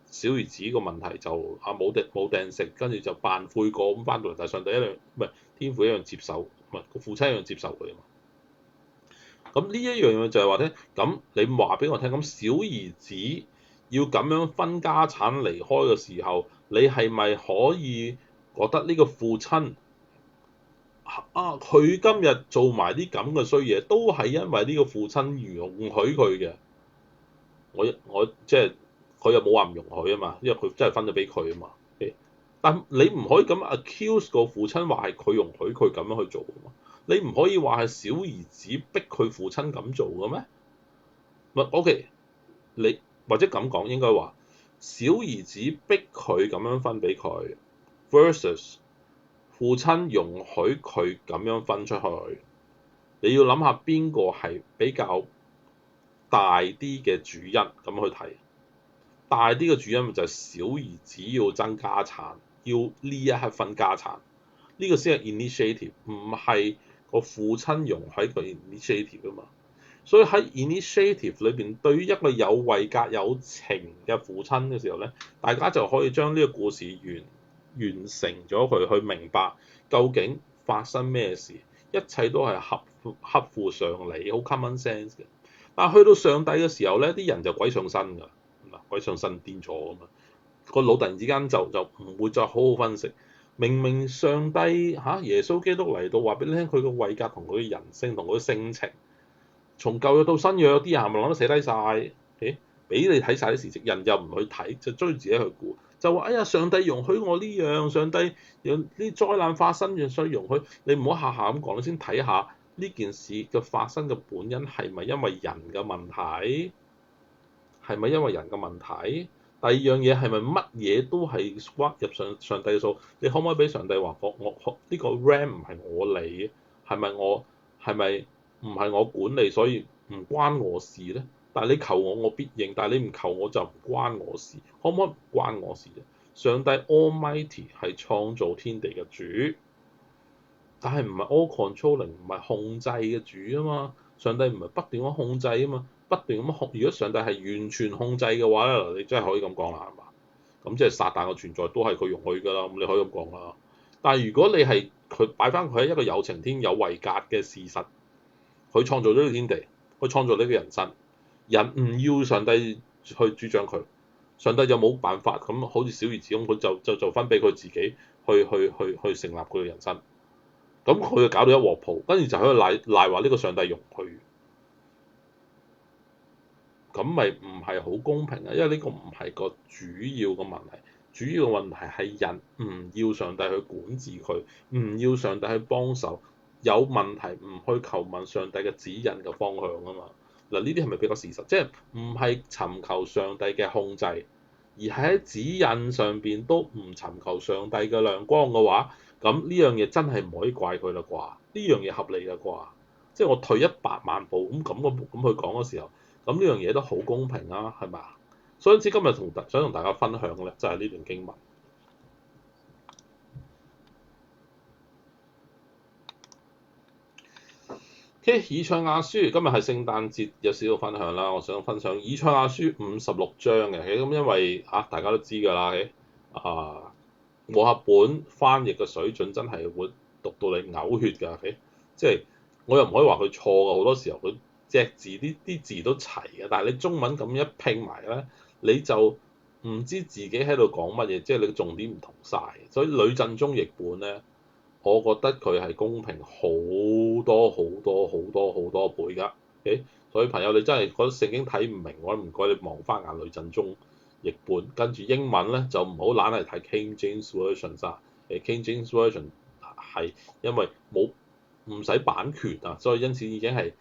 小兒子個問題就冇掟食，跟住就扮悔過咁翻到嚟，但係上帝一樣唔係天父一樣接受，唔係個父親一樣接受佢啊嘛。咁呢一樣嘢就係話咧，咁你話俾我聽，咁小兒子要咁樣分家產離開嘅時候，你係咪可以覺得呢個父親佢今日做埋啲咁嘅衰嘢，都係因為呢個父親容許佢嘅。我即係佢又冇話唔容許啊嘛，因為佢真係分咗俾佢啊嘛。但你唔可以咁 accuse 個父親話係佢容許佢咁樣去做㗎嘛。你唔可以話係小兒子逼佢父親咁做嘅咩？唔係 OK，你或者咁講應該話小兒子逼佢咁樣分俾佢 versus 父親容許佢咁樣分出去。你要諗下邊個係比較大啲嘅主因咁去睇。大啲嘅主因咪就係小兒子要爭家產，要呢一刻分家產，呢個先係 initiative，唔係個父親容許佢 initiative 啊嘛。所以喺 initiative 裏邊，對於一個有位格有情嘅父親嘅時候咧，大家就可以將呢個故事完成咗佢，去明白究竟發生咩事，一切都係合乎常理，好 common sense 嘅。但係去到上帝嘅時候咧，啲人就鬼上身㗎，鬼上身癲咗啊嘛！個腦突然之間就唔會再好好分析。明明上帝耶穌基督嚟到話俾你聽，佢個位格同佢嘅人性同佢嘅性情，從舊約到新約，啲人係咪諗得寫低晒？俾你睇晒啲事情，人又唔去睇，就追自己去估，就話哎呀，上帝容許我呢樣，上帝有啲災難發生，所以容許你唔好下下咁講，你先睇下呢件事嘅發生嘅本因係咪因為人嘅問題？係咪因為人嘅問題？第二樣嘢係咪乜嘢都係屈入上帝嘅數？你可唔可以俾上帝話我呢個 RAM 唔係我理，係咪唔係我管理，所以唔關我事咧？但係你求我，我必應；但係你唔求我就唔關我事。可唔可以唔關我事啫？上帝 Almighty 係創造天地嘅主，但係唔係 all controlling，唔係控制嘅主啊嘛。上帝唔係不斷咁控制啊嘛。不斷咁控，如果上帝係完全控制嘅話咧，你真係可以咁講啦，係嘛？咁即係撒旦嘅存在都係佢容許㗎啦，咁你可以咁講啦。但係如果你係佢擺翻佢喺一個有情天有位格嘅事實，佢創造咗呢個天地，佢創造呢個人生，人唔要上帝去主張佢，上帝就冇辦法咁，好似小兒子咁，佢就分俾佢自己去成立佢嘅人生。咁佢就搞到一鑊泡，跟住就喺度賴話呢個上帝容許。咁咪唔係好公平啊？因為呢個唔係個主要嘅問題，主要嘅問題係人唔要上帝去管治佢，唔要上帝去幫手，有問題唔去求問上帝嘅指引嘅方向啊嘛。嗱，呢啲係咪比較事實？即係唔係尋求上帝嘅控制，而係喺指引上邊都唔尋求上帝嘅亮光嘅話，咁呢樣嘢真係唔可以怪佢啦啩？呢樣嘢合理啦啩？即係我退100萬步咁去講嘅時候。咁呢樣嘢都好公平啊，係咪啊？所以今日想同大家分享嘅咧，就係呢段經文。以賽亞書今日係聖誕節，有少少分享啦。我想分享以賽亞書56章嘅。咁因為大家都知㗎啦，和合本翻譯嘅水準真係會讀到你嘔血㗎。即係我又唔可以話佢錯㗎，好多時候佢隻字啲字都齊嘅，但係你中文咁一拼埋咧，你就唔知自己喺度講乜嘢，即係你嘅重點唔同晒。所以呂振中譯本咧，我覺得佢係公平好多倍㗎。所以朋友你真係覺得聖經睇唔明，我唔該你望翻眼呂振中譯本，跟住英文咧就唔好懶係睇 King James Version 咋。King James Version 係因為唔使版權啊，所以因此已經係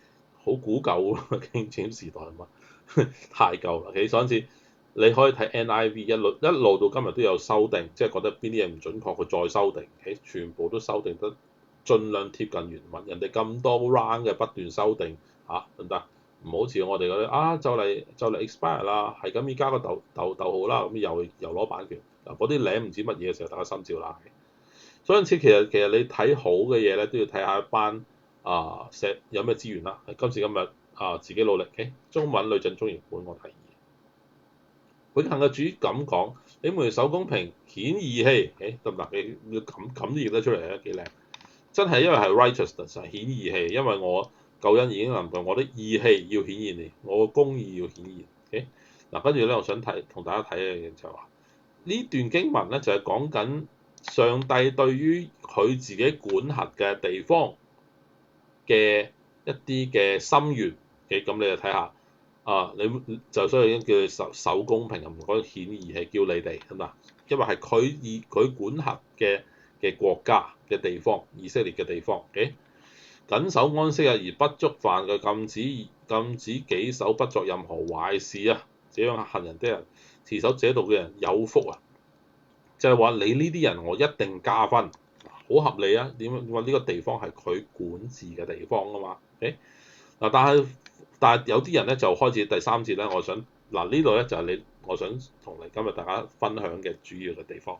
好古舊啦，King James 時代啊嘛，太舊啦。所以你可以睇 NIV 一路到今日都有修訂，即係覺得邊啲嘢唔準確，佢再修訂，全部都修訂得盡量貼近原文。人哋咁多 round 嘅不斷修訂得唔得？唔好似我哋嗰啲就嚟 expire 啦，係咁而家個逗號啦，咁又攞版權嗱，嗰啲領唔知乜嘢嘅時候，大家心照啦。所以因此其實你睇好嘅嘢咧，都要睇下一班有咩資源啦。今時今日自己努力。中文呂振中譯本我提議。永恆嘅主咁講：你們守公平，顯義氣，得唔得？你要咁都譯得出嚟咧，幾靚！真係因為係 righteousness 係顯義氣，因為我救恩已經臨到，我的義氣要顯現你，我嘅公義要顯現。嗱，跟住咧，我想同大家睇嘅嘢就係話，呢段經文咧就係講緊上帝對於佢自己管轄嘅地方嘅一啲嘅心願嘅，咁你就睇下你就所以叫佢守公平，唔該顯義係叫你哋咁啊，因為係佢管轄嘅國家嘅地方，以色列嘅地方，謹守安息日而不觸犯嘅禁止己手不作任何壞事啊！這樣行人的人，持守這道嘅人有福啊！就係話你呢啲人我一定加分，好合理啊！點話呢個地方係佢管治嘅地方啊嘛？但係有啲人咧就開始第三節咧，我想呢度咧就係我想同你今日大家分享嘅主要嘅地方。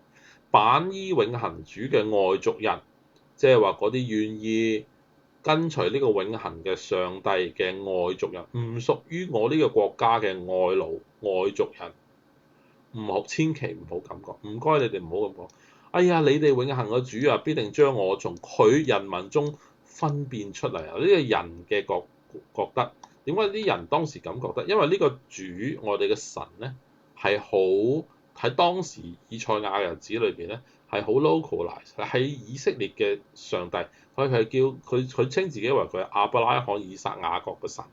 反依永恆主嘅外族人，即係話嗰啲願意跟隨呢個永恆嘅上帝嘅外族人，唔屬於我呢個國家嘅外奴外族人，千祈唔好咁講，唔該你哋唔好咁講。哎呀，你哋永恆嘅主啊，必定將我從佢人民中分辨出嚟啊！呢個人嘅覺得，點解啲人當時咁覺得？因為呢個主，我哋嘅神咧，係好喺當時以賽亞嘅日子裏邊咧，係好 localize，係以色列嘅上帝，佢係叫佢稱自己為佢係亞伯拉罕、以撒、雅各嘅神，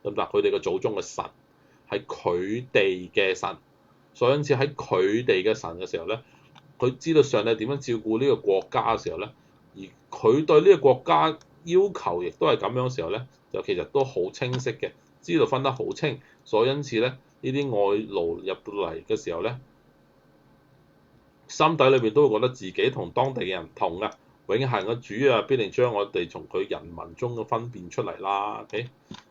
咁但佢哋嘅祖宗嘅神係佢哋嘅神，所以因此喺佢哋嘅神嘅時候咧，佢知道上帝點樣照顧呢個國家嘅時候咧，而佢對呢個國家要求亦都係咁樣嘅時候咧，就其實都好清晰嘅，知道分得好清，所以因此咧，呢啲外勞入到嚟嘅時候咧，心底裏邊都會覺得自己同當地嘅人唔同啊！永恆嘅主啊，必定將我哋從佢人民中嘅分辨出嚟啦。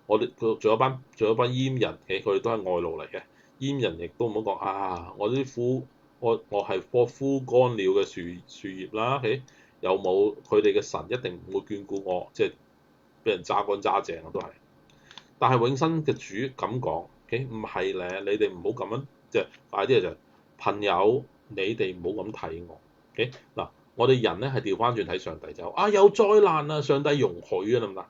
我哋仲有班閹人，佢哋都係外勞嚟嘅。閹人亦都唔好講啊！我係棵枯乾了嘅樹葉啦。有冇佢哋嘅神一定唔會眷顧我，即係俾人揸乾揸淨啊都係。但係永生嘅主咁講，唔係咧，你哋唔好咁樣，即係快啲就朋友。你哋唔好咁睇我嗱，我哋人咧係調翻轉睇上帝就有災難啊，上帝容許啊，得唔得？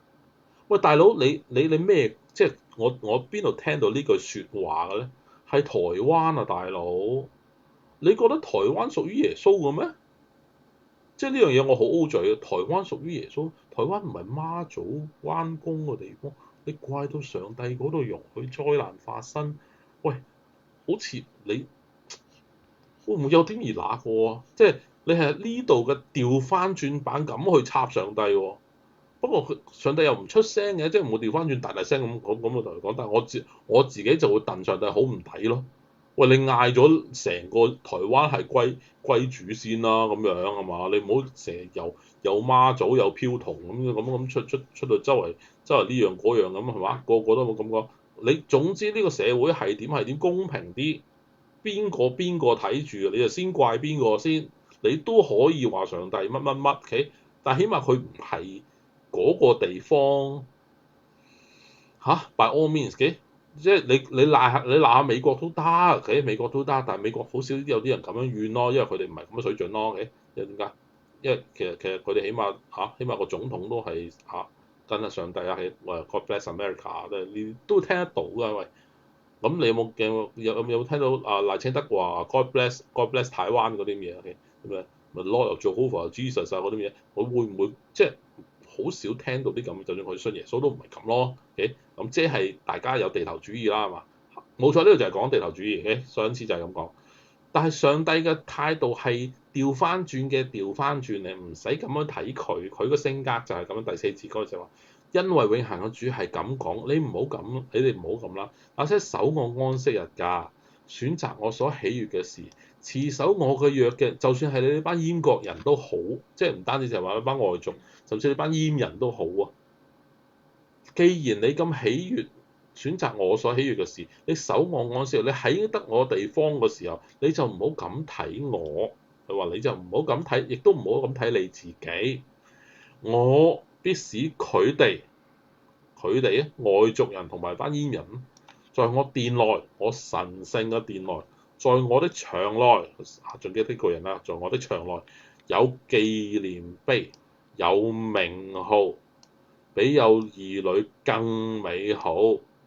喂，大佬你咩？即係我邊度聽到呢句説話嘅咧？係台灣啊，大佬，你覺得台灣屬於耶穌嘅咩？即係呢樣嘢我好 O 嘴啊！台灣屬於耶穌，台灣唔係媽祖關公嘅地方，你怪到上帝嗰度容許災難發生？喂，好似你。會唔會有啲而那個啊？即係你係呢度嘅調翻轉版咁去插上帝喎。不過上帝又唔出聲嘅，即係唔會調翻轉大聲咁同佢講。但係我自己就會戥上帝好唔抵咯。喂，你嗌咗成個台灣係歸主先啦，咁樣係嘛？你唔好成日有媽祖有飄童咁出到周圍呢樣嗰樣咁係嘛？個個都冇咁講。你總之呢個社會係點公平啲？邊個睇住你就先怪邊個先，你都可以話上帝乜，但係起碼佢唔係嗰個地方by all means 嘅，即係你鬧下美國都得，美國都得，但係美國好少有啲人咁樣怨咯，因為佢哋唔係咁嘅水準咯，因為點解？因為其實佢哋起碼個總統都係跟下上帝係God bless America 都聽得到㗎，喂。咁你有冇聽到賴清德話 God bless 台灣嗰啲嘢啊？咁啊咪 Lord Jehovah Jesus 嗰啲嘢，佢會唔會即係好少聽到啲咁？就算佢信耶穌都唔係咁咯。咁即係大家有地頭主義啦，係嘛？冇錯，呢度就係講地頭主義。上次就係咁講。但係上帝嘅態度係調翻轉，你唔使咁樣睇佢，佢個性格就係咁樣。第四節嗰就話。因為永恆嘅主係咁講，你哋唔好咁啦。那些守我安息日㗎，選擇我所喜悅嘅事，持守我嘅約嘅，就算係你呢班閹國人都好，即係唔單止就係話一班外族，甚至你班閹人都好啊。既然你咁喜悅，選擇我所喜悅嘅事，你守我安息日，你喺得我地方嘅時候，你就唔好咁睇我。佢話你就唔好咁睇，亦都唔好咁睇你自己。我必使佢哋外族人同埋班閹人，在我殿內，我神聖嘅殿內，在我的牆內，仲記得呢個人啦，在我的牆內有紀念碑，有名號，比有兒女更美好。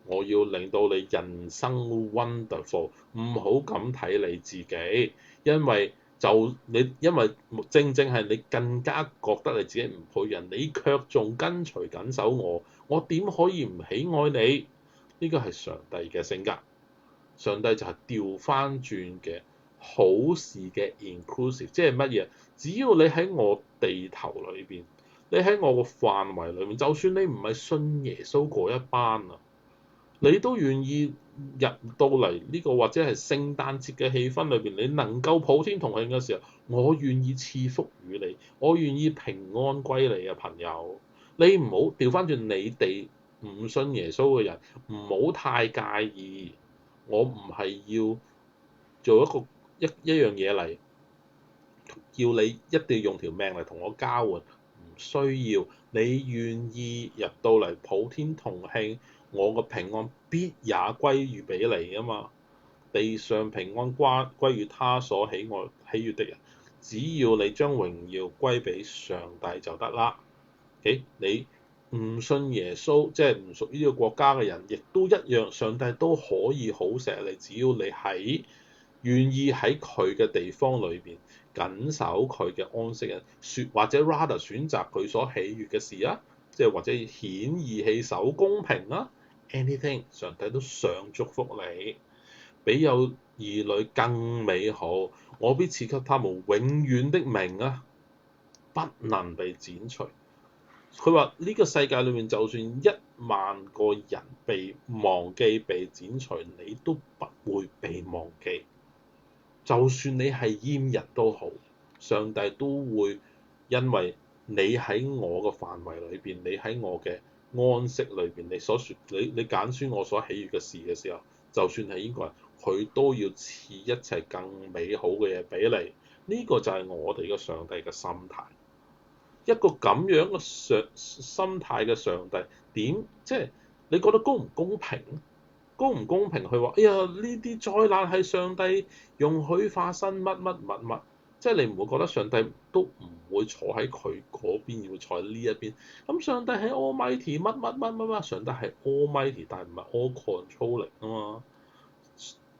我要令到你人生 wonderful，唔好咁睇你自己，因為就你因為正正係你更加覺得你自己唔配人，你卻仲跟隨緊守我，我點可以唔喜愛你？呢個係上帝嘅性格。上帝就係調翻轉嘅好事嘅 inclusive，即係乜嘢？只要你喺我地頭裏邊，你喺我個範圍裏面，就算你唔係信耶穌嗰一班啊，你都願意入到嚟呢個或者係聖誕節嘅氣氛裏邊，你能夠普天同慶嘅時候，我願意賜福與你，我願意平安歸你嘅朋友。你唔好調翻轉，你哋唔信耶穌嘅人，唔好太介意。我唔係要做一樣嘢嚟，叫你一定要用條命嚟同我交換，唔需要。你願意入到嚟普天同慶，我個平安必也歸於俾你啊嘛！地上平安歸於他所喜悅的人，只要你將榮耀歸俾上帝就得啦。你唔信耶穌，即係唔屬於呢個國家嘅人，亦都一樣，上帝都可以好錫你，只要你願意喺佢嘅地方裏邊緊守佢嘅安息日，或者 rather 選擇佢所喜悅嘅事啊，即係或者顯義氣守公平啊 anything， 上帝都想祝福你，比有兒女更美好，我必賜給他們永遠的名啊，不能被剪除。佢話呢個世界裏面，就算1萬個人被忘記、被剪除，你都不會被忘記。就算你係閹人都好，上帝都會因為你喺我嘅範圍裏邊，你喺我嘅安息裏邊，你揀選我所喜悅嘅事嘅時候，就算係英國人，佢都要賜一切更美好嘅嘢俾你。呢個就係我哋嘅上帝嘅心態。一個咁樣嘅心態嘅上帝，即係你覺得公唔公平？公唔公平？佢話：哎呀，呢啲災難係上帝容許發生乜，即係你唔會覺得上帝都唔會坐喺佢嗰邊，要坐喺呢一邊。咁上帝係 Almighty 乜，上帝係 Almighty，但係唔係 all controlling 啊嘛。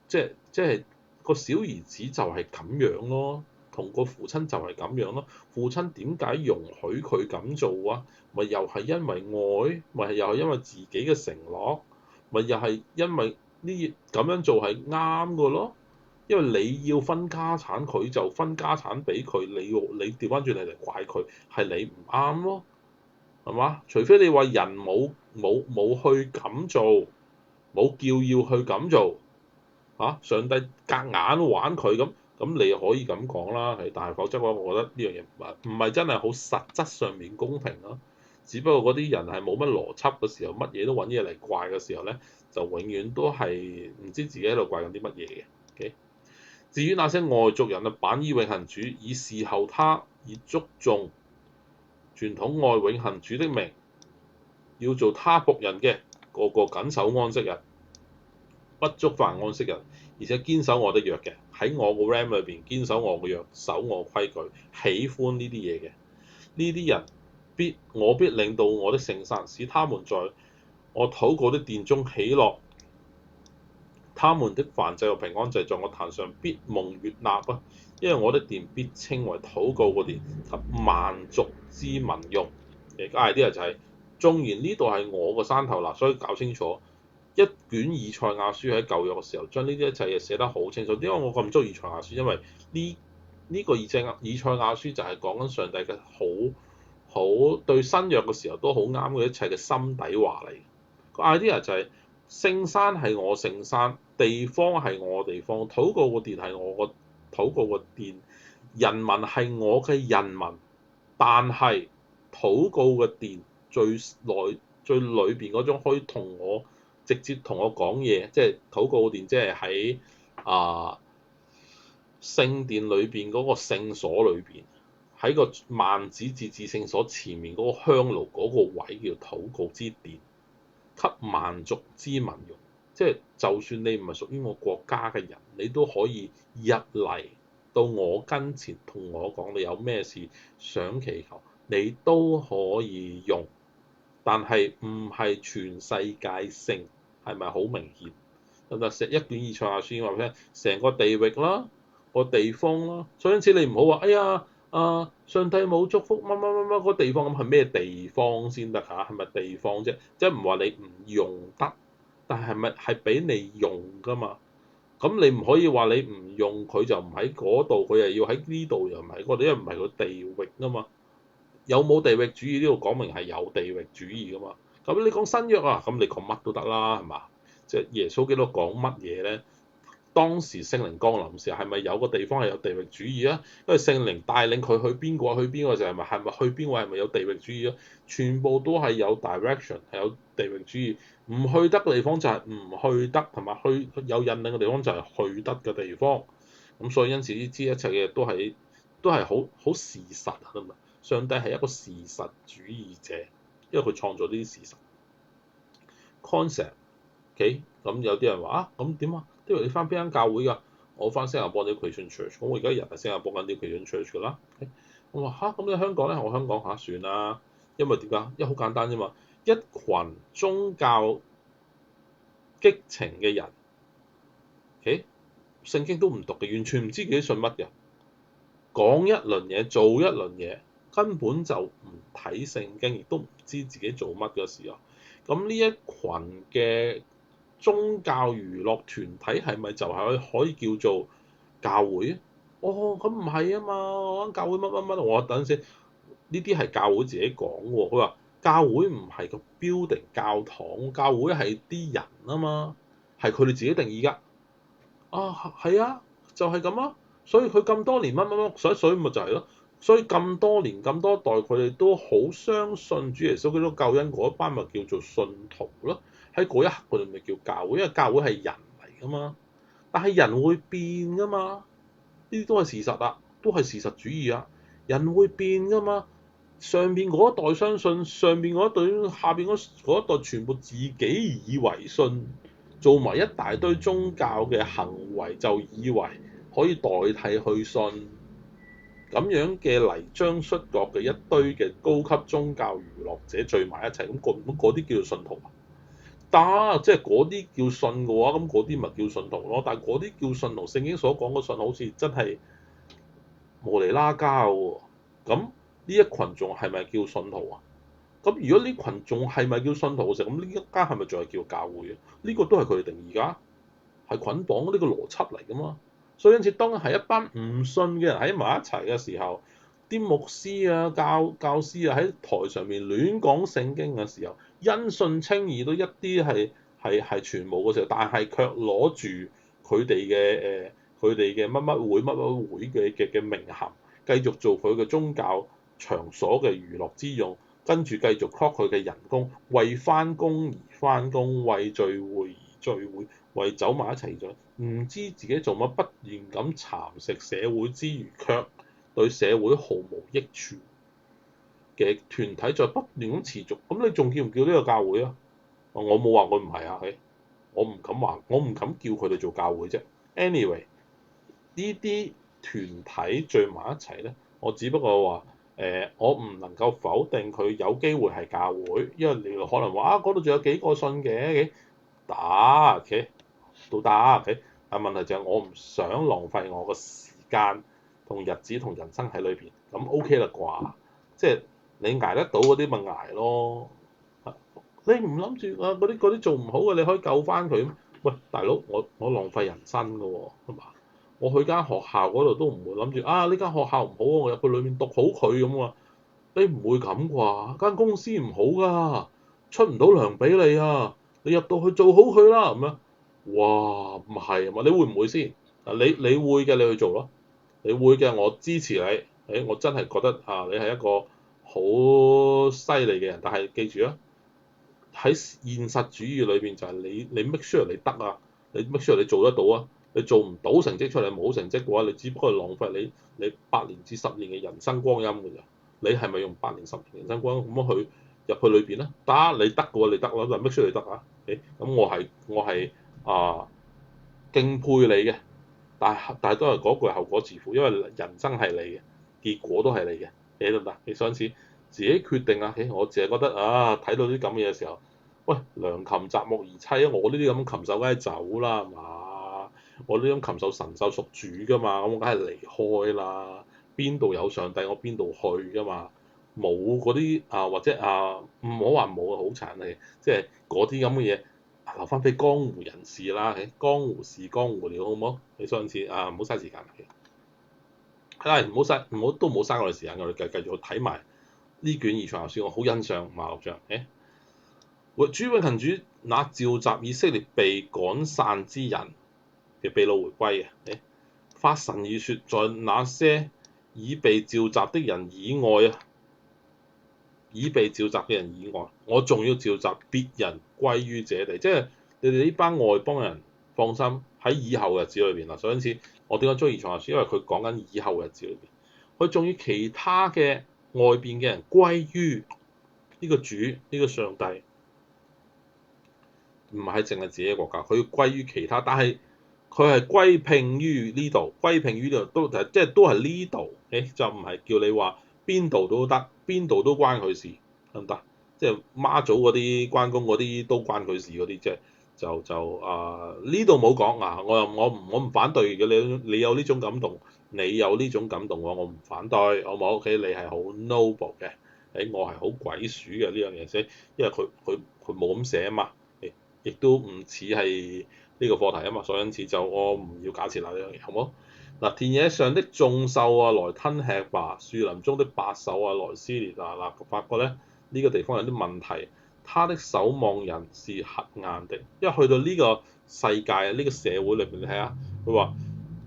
即係個小兒子就係咁樣咯。同個父親就係咁樣咯，父親點解容許佢咁做啊？咪又係因為愛，咪又係因為自己嘅承諾，咪又係因為呢咁樣做係啱嘅咯。因為你要分家產，佢就分家產俾佢，你調翻轉嚟怪佢，係你唔啱咯，係嘛？除非你話人冇去咁做，冇叫要去咁做，上帝夾硬玩佢咁。咁你可以咁講啦，但係否則嘅話，我覺得呢樣嘢唔係真係好實質上面公平咯。只不過嗰啲人係冇乜邏輯嘅時候，乜嘢都揾嘢嚟怪嘅時候咧，就永遠都係唔知自己喺度怪緊啲乜嘢嘅。Okay? 至於那些外族人啊，板以永恆主，以侍候他，以祝頌傳統愛永恆主的名，要做他僕人嘅，個個緊守安息日，不觸犯安息日，而且堅守我的約嘅。喺我個 RAM 裏邊堅守我個約，守我規矩，喜歡呢啲嘢嘅，呢啲人我必領到我的聖山，使他們在我禱告的殿中喜樂，他們的燔祭和平安祭在我壇上必蒙悅納啊！因為我的殿必稱為禱告個殿，及萬族之民用。嘅 idea 就係，縱然呢度係我個山頭啦，所以搞清楚。一卷以賽亞書喺舊約嘅時候，將呢啲一切嘢寫得好清楚。點解我咁中意以賽亞書？因為呢個以賽亞書就係講緊上帝嘅好對新約嘅時候都好啱嘅一切嘅心底話嚟。個 idea 就係聖山係我聖山，地方係我地方，禱告個殿係我個禱告個殿，人民係我嘅人民，但係禱告嘅殿最裏邊嗰種可以同我直接同我講嘢，即係禱告殿，即係喺聖殿裏邊嗰個聖所裏邊，喺個幔子至至聖所前面嗰個香爐嗰個位叫禱告之殿，給萬族之民用。即係就算你唔係屬於我國家嘅人，你都可以入嚟到我跟前同我講，你有咩事想祈求，你都可以用。但係唔係全世界性，係咪好明顯？咁就一卷以賽亞書話俾你聽，成個地域啦，個地方啦。所以因此你唔好話，哎呀上帝冇祝福乜乜乜乜個地方，咁係咩地方先得嚇？係咪地方啫？即係唔話你唔用得，但係咪係俾你用㗎嘛？咁你唔可以話你唔用佢就唔喺嗰度，佢又要喺呢度又唔喺嗰度，因為唔係個地域啊嘛。有冇地域主義呢度講明係有地域主義㗎嘛？咁你講新約啊，咁你講乜都得啦，係嘛？即係耶穌基督講乜嘢咧？當時聖靈降臨時，係咪有個地方係有地域主義啊？因為聖靈帶領佢去邊個去邊個時候，係咪去邊個係咪有地域主義啊？全部都係有 direction 係有地域主義，唔去得嘅地方就係唔去得，同埋去有引領嘅地方就係去得嘅地方。咁所以因此呢啲一切嘅都係好事實啊嘛。上帝係一個事實主義者，因為佢創造呢啲事實 concept。OK， 咁有啲人話啊，咁點啊？因為你翻邊間教會㗎？我翻新加坡啲 Christian Church，咁我而家人係新加坡緊啲 Christian Church 㗎啦。我話嚇，咁你香港咧？我香港嚇算啦，因為點解？因為好簡單啫嘛，一群宗教激情嘅人，OK，聖經都唔讀嘅，完全唔知自己信乜嘅，講一輪嘢，做一輪嘢，根本就唔睇聖經，亦都唔知自己做乜嘅時候，咁呢一群嘅宗教娛樂團體係咪就係可以叫做教會啊？哦，咁唔係啊嘛，我教會乜乜乜，我等陣先，呢啲係教會自己講喎。佢話教會唔係個 building 教堂，教會係啲人啊嘛，係佢哋自己定義㗎。啊，係啊，就係咁啊。所以佢咁多年乜乜乜，所以咪就係咯。所以咁多年咁多代，佢哋都好相信主耶穌基督救恩嗰一班，咪叫做信徒咯。喺嗰一刻，佢哋咪叫教會，因為教會係人嚟噶嘛。但係人會變噶嘛，呢啲都係事實啊，都係事實主義啊。人會變噶嘛。上邊嗰一代相信，上邊嗰一代，下邊嗰一代全部自己以為信，做埋一大堆宗教嘅行為，就以為可以代替去信，咁樣嘅泥漿摔角嘅一堆嘅高級宗教娛樂者聚埋一齊，咁嗰啲叫做信徒啊？得，即係嗰啲叫信嘅話，咁嗰啲咪叫信徒咯。但係嗰啲叫信徒，聖經所講嘅信好似真係無釐啦交喎。咁呢一群仲係咪叫信徒啊？咁如果呢群仲係咪叫信徒嘅時候，咁呢一間係咪仲係叫教會啊？呢個都係佢哋定義㗎，係捆綁呢個邏輯嚟㗎嘛。所以因此，當係一班唔信嘅人喺埋一齊嘅時候，啲牧師啊、教師啊喺台上面亂講聖經嘅時候，因信稱義都一啲係全無嘅時候，但係卻攞住佢哋嘅乜乜會乜乜會嘅名銜，繼續做佢嘅宗教場所嘅娛樂之用，跟住繼續 clock 佢嘅人工，為翻工而翻工，為聚會而聚會，為走埋一齊咗，唔知自己做乜，不斷咁蠶食社會之餘，卻對社會毫無益處嘅團體，在不斷咁持續，咁你仲叫唔叫呢個教會啊？我冇話佢唔係啊，我唔敢話，我唔敢叫佢哋做教會啫。Anyway，呢啲團體聚埋一齊咧，我只不過話我唔能夠否定佢有機會係教會，因為你可能話啊，嗰度仲有幾個信嘅，打，OK，都得，OK，但問題就係我唔想浪費我個時間同日子同人生喺裏邊，咁 OK 啦啩？即係你捱得到嗰啲咪捱咯，你唔諗住啊嗰啲做唔好嘅，你可以救翻佢。喂，大佬，我浪費人生㗎喎，係嘛？我去間學校嗰度都唔會諗住啊，呢間學校唔好，我入去裏面讀好佢咁啊，你唔會咁啩？間公司唔好㗎，出唔到糧俾你啊，你入到去做好佢啦咁樣。哇，唔係啊嘛，你會唔會先？啊，你會嘅，你去做咯。你會嘅，我支持你。我真係覺得啊，你係一個好犀利嘅人，但係記住啊，喺現實主義裏邊就係你 make sure 你得啊，你 make sure 你做得到啊。你做唔到成績出嚟，冇成績嘅話，你只不過係浪費你8年至10年嘅人生光陰㗎咋。你係咪用8年10年人生光陰咁樣去入去裏邊咧？得，你得嘅喎，你得咯，就 make sure 你得啊。咁我係敬佩你嘅，但係都係嗰句後果自負，因為人生係你嘅，結果都係你嘅，得唔得？你上次自己決定啊。我淨係覺得啊，睇到啲咁嘅嘢嘅時候，喂，良禽擇木而棲啊！我呢啲咁嘅禽獸梗係走啦，係嘛？我呢種禽獸神獸屬主噶嘛，咁我梗係離開啦。邊度有上帝，我邊度去噶嘛。冇嗰啲或者唔好話冇啊，好殘嘅，即係嗰啲咁嘅嘢留翻俾江湖人士啦。江湖事江湖了，好唔好？你上次唔好嘥時間。係唔好嘥，都唔好嘥我哋時間，我哋繼續睇埋呢卷以賽亞書，我好欣賞馬六將。主永恆主那召集以色列被趕散之人嘅被擄回歸嘅，發神諭説，在那些已被召集的人以外已被召集嘅人以外，我仲要召集別人歸於這地，即係你哋呢班外邦人放心，喺以後嘅日子裏邊啦。所以因此我點解中意以賽亞書？因為佢講緊以後嘅日子裏邊，佢仲要其他嘅外邊嘅人歸於呢個主，呢個上帝，唔係淨係自己嘅國家，佢要歸於其他，但係佢係歸聘於呢度，歸聘於呢度都即係都係呢度，就唔係叫你話邊度都得，邊度都關佢事，得唔得？即係媽祖嗰啲關公嗰啲都關佢事嗰啲，即係呢度冇講啊！我唔反對嘅，你有呢種感動，你有呢種感動嘅話，我唔反對，好唔好？OK，你係好 noble 嘅，我係好鬼鼠嘅呢樣嘢先，因為佢冇咁寫啊嘛。亦都唔似係呢個課題啊嘛，所以因此就我唔要假設啦呢樣嘢，好唔好？嗱，田野上的眾獸啊，來吞吃吧；樹林中的百獸啊，來撕裂啊！嗱，發覺咧呢個地方有啲問題，他的守望人是瞎眼的，因為去到呢個世界啊，呢個社會裏邊，你睇下佢話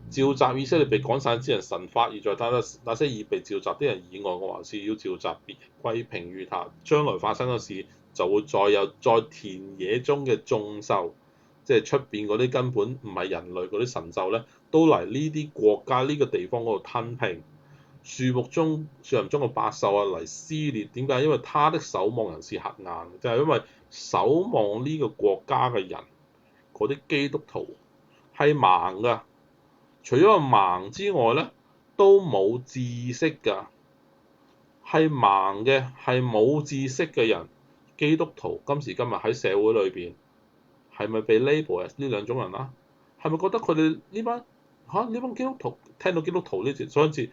召集以色列被趕散之人，神發而在他那些已被召集的人以外，我還是要召集別人歸聘於他。將來發生嘅事，就會再有在田野中嘅眾獸，即係出邊嗰啲根本唔係人類嗰啲神獸咧，都嚟呢啲國家呢個地方嗰度吞併。樹林中嘅百獸啊嚟撕裂，點解？因為他的守望人是瞎眼，就係因為守望呢個國家嘅人，嗰啲基督徒係盲㗎。除咗盲之外咧，都冇知識㗎，係盲嘅，係冇知識嘅人。基督徒今時今日喺社會裏邊係咪被 label 呢兩種人啊？係咪覺得佢哋呢班基督徒聽到基督徒呢次，所以次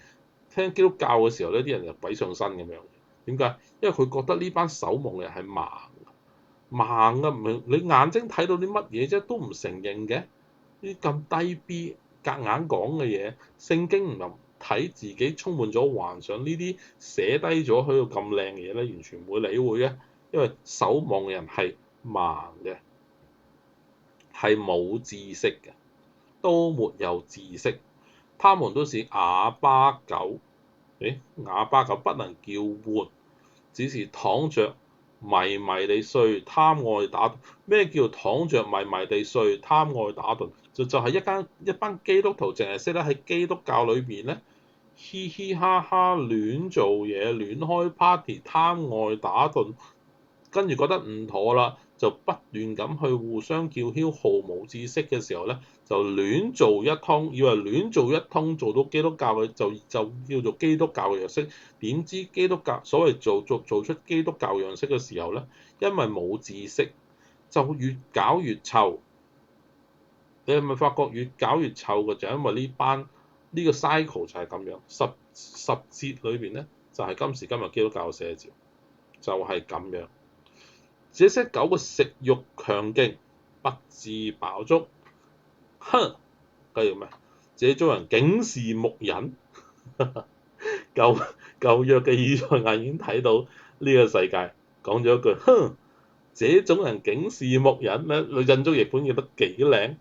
聽基督教嘅時候呢啲人就鬼上身咁樣？點解？因為佢覺得呢班守望嘅人係盲嘅，唔係你眼睛睇到啲乜嘢啫，都唔承認嘅。呢啲咁低 B 夾硬講嘅嘢，聖經唔係睇自己充滿咗幻想，呢啲寫低咗喺度咁靚嘅嘢咧，完全唔會理會嘅。因為守望嘅人係盲嘅，係冇知識嘅，都沒有知識。他們都是啞巴狗，啞巴狗不能叫喚，只是躺着迷迷地睡，貪愛打盹。咩叫躺着迷迷地睡，貪愛打盹？就係一班基督徒，淨係識得喺基督教裏邊咧，嘻嘻哈哈亂做嘢，亂開 party，貪愛打盹。跟住覺得唔妥啦，就不斷咁去互相叫囂，毫無知識嘅時候咧，就亂做一通，以為亂做一通做到基督教嘅就叫做基督教嘅樣式。點知基督教所謂做出基督教樣式嘅時候咧，因為冇知識，就越搞越臭。你係咪發覺越搞越臭嘅就係因為呢個 cycle 就係咁樣，十節裏邊咧就係今時今日基督教嘅寫照，就係咁樣。這些狗嘅食慾強勁，不知飽足。哼，繼續咩？這種人竟是牧人。舊約嘅以賽亞已經睇到呢個世界，講咗一句：哼，這種人竟是牧人咧。印足譯本譯得幾靚，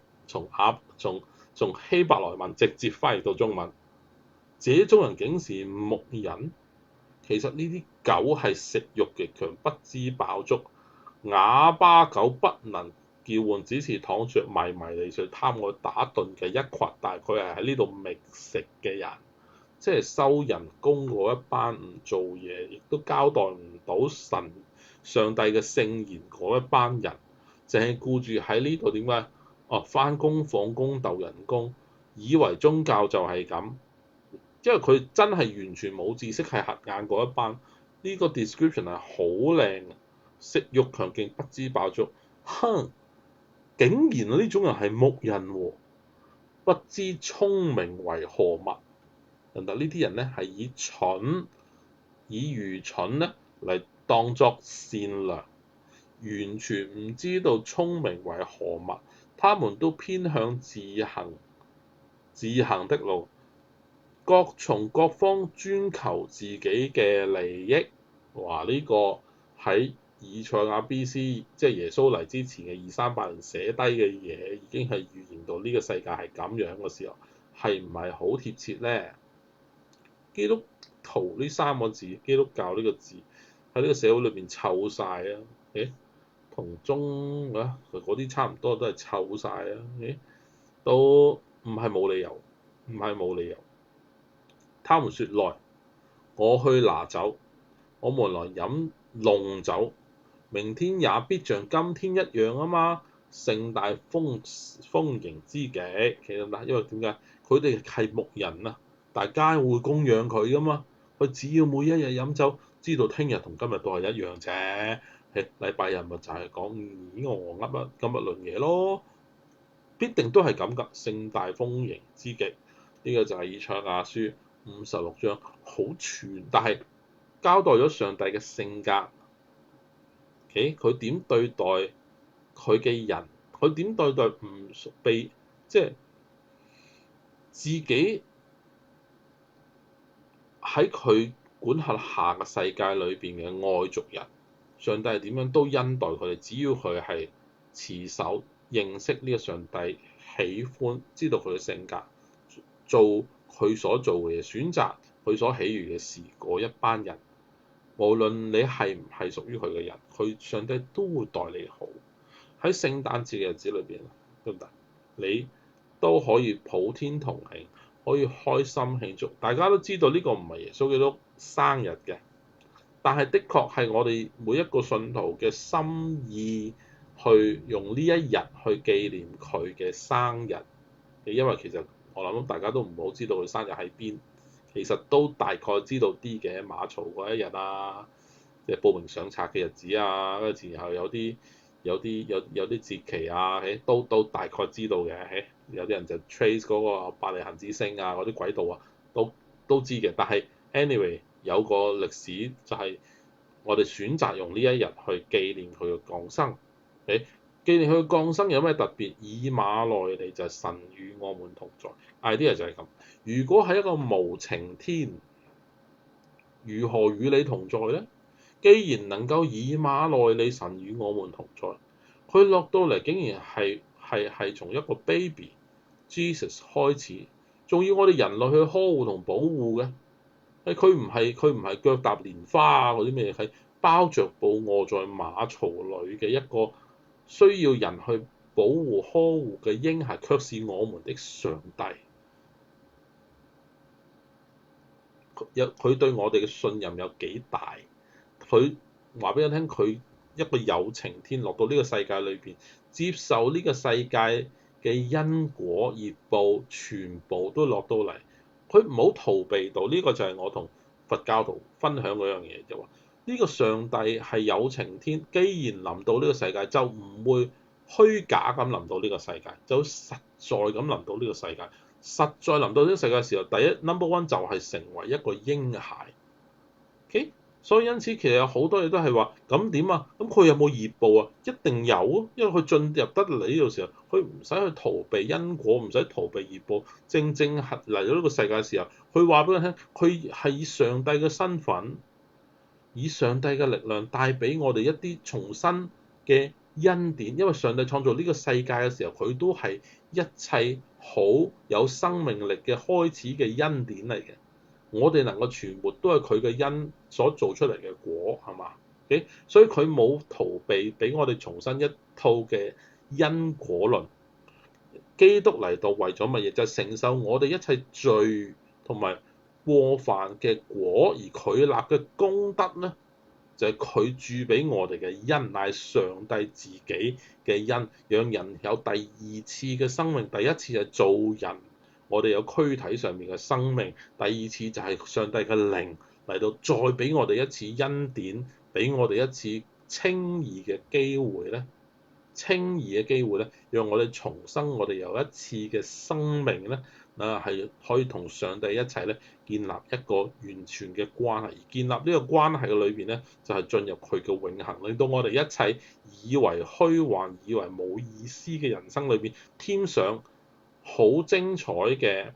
從希伯來文直接翻譯到中文。這種人竟是牧人，其實呢啲狗係食慾極強，不知飽足。啞巴狗不能叫喚，只是躺着迷迷地睡，貪愛打盹嘅一群，大概係喺呢度覓食嘅人，即係收人工嗰一班唔做嘢，亦都交代唔到上帝嘅聖言嗰一班人，淨係顧住喺呢度點解？返工放工鬥人工，以為宗教就係咁，因為佢真係完全冇知識，係瞎眼嗰一班。呢個 description 係好靚。食慾強勁，不知飽足。哼！竟然呢種人係牧人喎，不知聰明為何物。呢啲人咧係以愚蠢咧嚟當作善良，完全唔知道聰明為何物。他們都偏向自行的路，各從各方專求自己嘅利益。哇！呢個喺以賽亞 B.C. 即係耶穌嚟之前嘅200-300年寫低嘅嘢，已經係預言到呢個世界係咁樣嘅時候，係唔係好貼切咧？基督徒呢3個字，基督教呢個字喺呢個社會裏邊臭晒啊！同中啊嗰啲差唔多，都係臭晒啊！都唔係冇理由，唔係冇理由。他們說來，我去拿酒，我們來飲濃酒，明天也必像今天一樣啊嘛！盛大豐盈之極，其實嗱，因為點解佢哋係牧人啊？大家會供養佢噶嘛？佢只要每一日飲酒，知道聽日同今日都係一樣啫。禮拜日咪就係講我噏啊今日論嘢咯，必定都係咁噶。盛大豐盈之極，呢個就係以賽亞書56章好全，但係交代咗上帝嘅性格。佢點對待佢嘅人？佢點對待唔被即係自己喺佢管轄下嘅世界裏邊嘅外族人？上帝係點樣都恩待佢哋，只要佢係持守認識呢個上帝，喜歡知道佢嘅性格，做佢所做嘅嘢，選擇佢所喜悅嘅事，嗰一班人，無論你係唔係屬於佢嘅人，佢上帝都會待你好。喺聖誕節嘅日子裏邊，得唔得？你都可以普天同慶，可以開心慶祝。大家都知道呢個唔係耶穌基督生日嘅。但係的確係我哋每一個信徒嘅心意，去用呢一日去紀念佢嘅生日。因為其實我諗大家都唔好知道佢生日喺邊，其實都大概知道啲嘅，馬槽嗰一日啊，即係報名上冊嘅日子啊，跟住然後有啲節期啊，都大概知道嘅。有啲人就 trace 嗰個伯利恆之星啊，嗰啲軌道啊，都知嘅。但係 anyway。有個歷史就係我哋選擇用呢一日去紀念佢嘅降生。紀念佢嘅降生有咩特別？以馬內利就係神與我們同在。idea 就係咁。如果係一個無情天，如何與你同在呢？既然能夠以馬內利神與我們同在，佢落到嚟竟然係從一個 baby Jesus 開始，仲要我哋人類去呵護同保護嘅。佢唔係腳踏蓮花啊嗰啲咩，係包着布臥在馬槽裏嘅一個需要人去保護呵護嘅嬰孩，卻是我們的上帝。佢對我哋嘅信任有幾大？佢話俾我聽，佢一個有情天落到呢個世界裏邊，接受呢個世界嘅因果業報，全部都落到嚟。佢唔好逃避到，呢個就係我同佛教徒分享嗰樣嘢，就話呢個上帝係有情天，既然臨到呢個世界，就唔會虛假咁臨到呢個世界，就實在咁臨到呢個世界。實在臨到呢個世界嘅時候，第一 number one 就係成為一個嬰孩。所以因此其實有好多嘢都係話咁點啊？咁佢有冇業報啊？一定有啊，因為佢進入得嚟呢度時候，佢唔使去逃避因果，唔使逃避業報。正正係嚟到呢個世界嘅時候，佢話俾我聽，佢係以上帝嘅身份，以上帝嘅力量帶俾我哋一啲重新嘅恩典。因為上帝創造呢個世界嘅時候，佢都係一切好有生命力嘅開始嘅恩典嚟嘅。我哋能夠存活都係佢嘅因所做出嚟嘅果，係嘛？所以佢冇逃避俾我哋重新一套嘅因果論。基督嚟到為咗乜嘢？就係承受我哋一切罪同埋過犯嘅果，而佢立嘅功德咧，就係佢註俾我哋嘅恩，乃係上帝自己嘅恩，讓人有第二次嘅生命。第一次係做人。我哋有軀體上面嘅生命，第二次就係上帝嘅靈嚟到再俾我哋一次恩典，俾我哋一次稱義嘅機會咧。稱義嘅機會咧，讓我哋重生，我哋有一次嘅生命咧，係可以同上帝一齊咧建立一個完全嘅關係。而建立呢個關係嘅裏邊咧，就係進入佢嘅永恆，令到我哋一切以為虛幻、以為冇意思嘅人生裏邊，添上好精彩嘅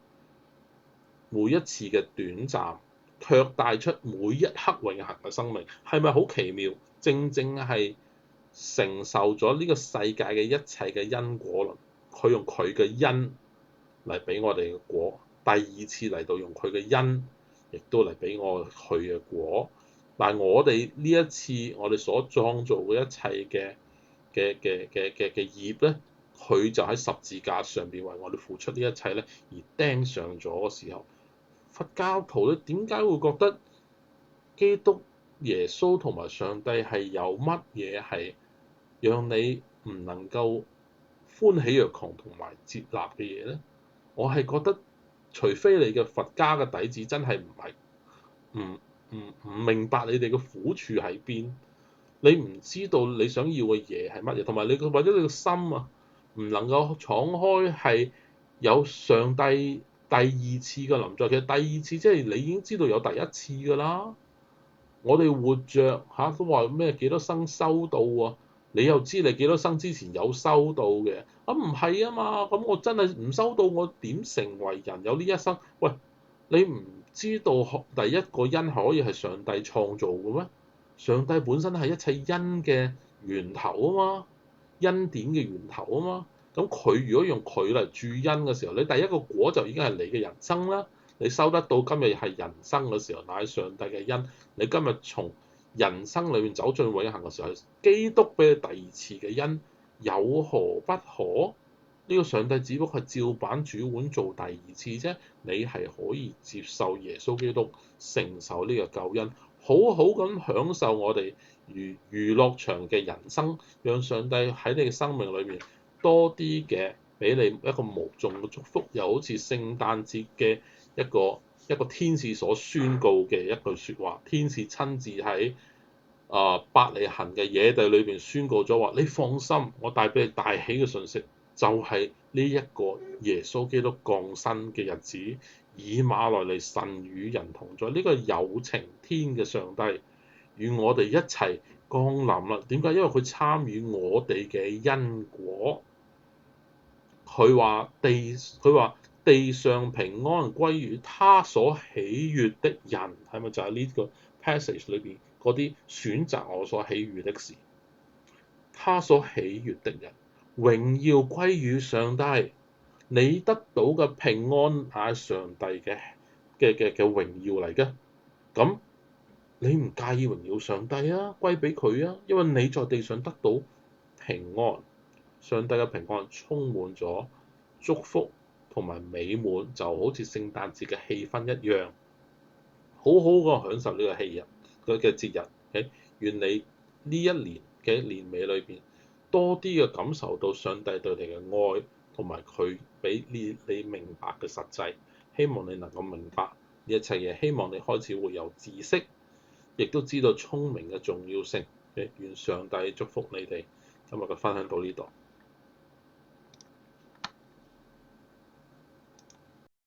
每一次嘅短暫，卻帶出每一刻永恆嘅生命，係咪好奇妙？正正係承受咗呢個世界嘅一切嘅因果論，佢用佢嘅因嚟俾我哋嘅果，第二次嚟到用佢嘅因，亦都嚟俾我佢嘅果。但係我哋呢一次，我哋所創造嘅一切嘅業咧，佢就喺十字架上邊為我哋付出呢一切咧，而釘上咗嘅時候，佛教徒咧點解會覺得基督耶穌同埋上帝係有乜嘢係讓你唔能夠歡喜若狂同埋接納嘅嘢咧？我係覺得，除非你嘅佛家嘅底子真係唔明白你哋嘅苦處喺邊，你唔知道你想要嘅嘢係乜嘢，同埋你或者你個心啊唔能夠敞開，係有上帝第二次嘅臨在。其實第二次即係你已經知道有第一次㗎啦。我哋活着都話咩幾多生修到啊？你又知你幾多生之前有修到嘅？唔係啊嘛，咁我真係唔修到，我點成為人有呢一生？喂，你唔知道第一個因可以係上帝創造嘅咩？上帝本身係一切因嘅源頭啊嘛，恩典嘅源頭啊嘛。咁佢如果用佢嚟注因嘅時候，你第一個果就已經係你嘅人生啦。你收得到今日係人生嘅時候，乃係上帝嘅恩。你今日從人生裏面走進永恆嘅時候，基督俾你第二次嘅恩，有何不可？呢個上帝只不過係照板煮碗做第二次啫。你係可以接受耶穌基督承受呢個救恩，好好咁享受我哋娛樂場嘅人生，讓上帝喺你嘅生命裏面多啲嘅俾你一個無盡嘅祝福，又好似聖誕節嘅一個天使所宣告嘅一句説話，天使親自喺伯利恆嘅野地裏邊宣告咗話：你放心，我帶俾你大喜嘅訊息，就係呢一個耶穌基督降生嘅日子，以馬內利，神與人同在，呢個有情天嘅上帝與我哋一齊降臨啦。點解？因為佢參與我哋嘅因果。佢話地上平安歸於他所喜悅的人，係咪就係呢個 passage 裏邊嗰啲選擇我所喜悅的事？他所喜悅的人，榮耀歸於上帝。你得到嘅平安係上帝嘅榮耀嚟嘅。咁你唔介意榮耀上帝啊？歸俾佢啊！因為你在地上得到平安，上帝嘅平安充滿咗祝福同埋美滿，就好似聖誕節嘅氣氛一樣，好好咁享受呢個氣日嘅節日。願你呢一年嘅年尾裏邊多啲嘅感受到上帝對你嘅愛，同埋佢俾你明白嘅實際。希望你能夠明白呢一切嘢，希望你開始會有知識，亦都知道聰明嘅重要性。願上帝祝福你哋。今日嘅分享到呢度。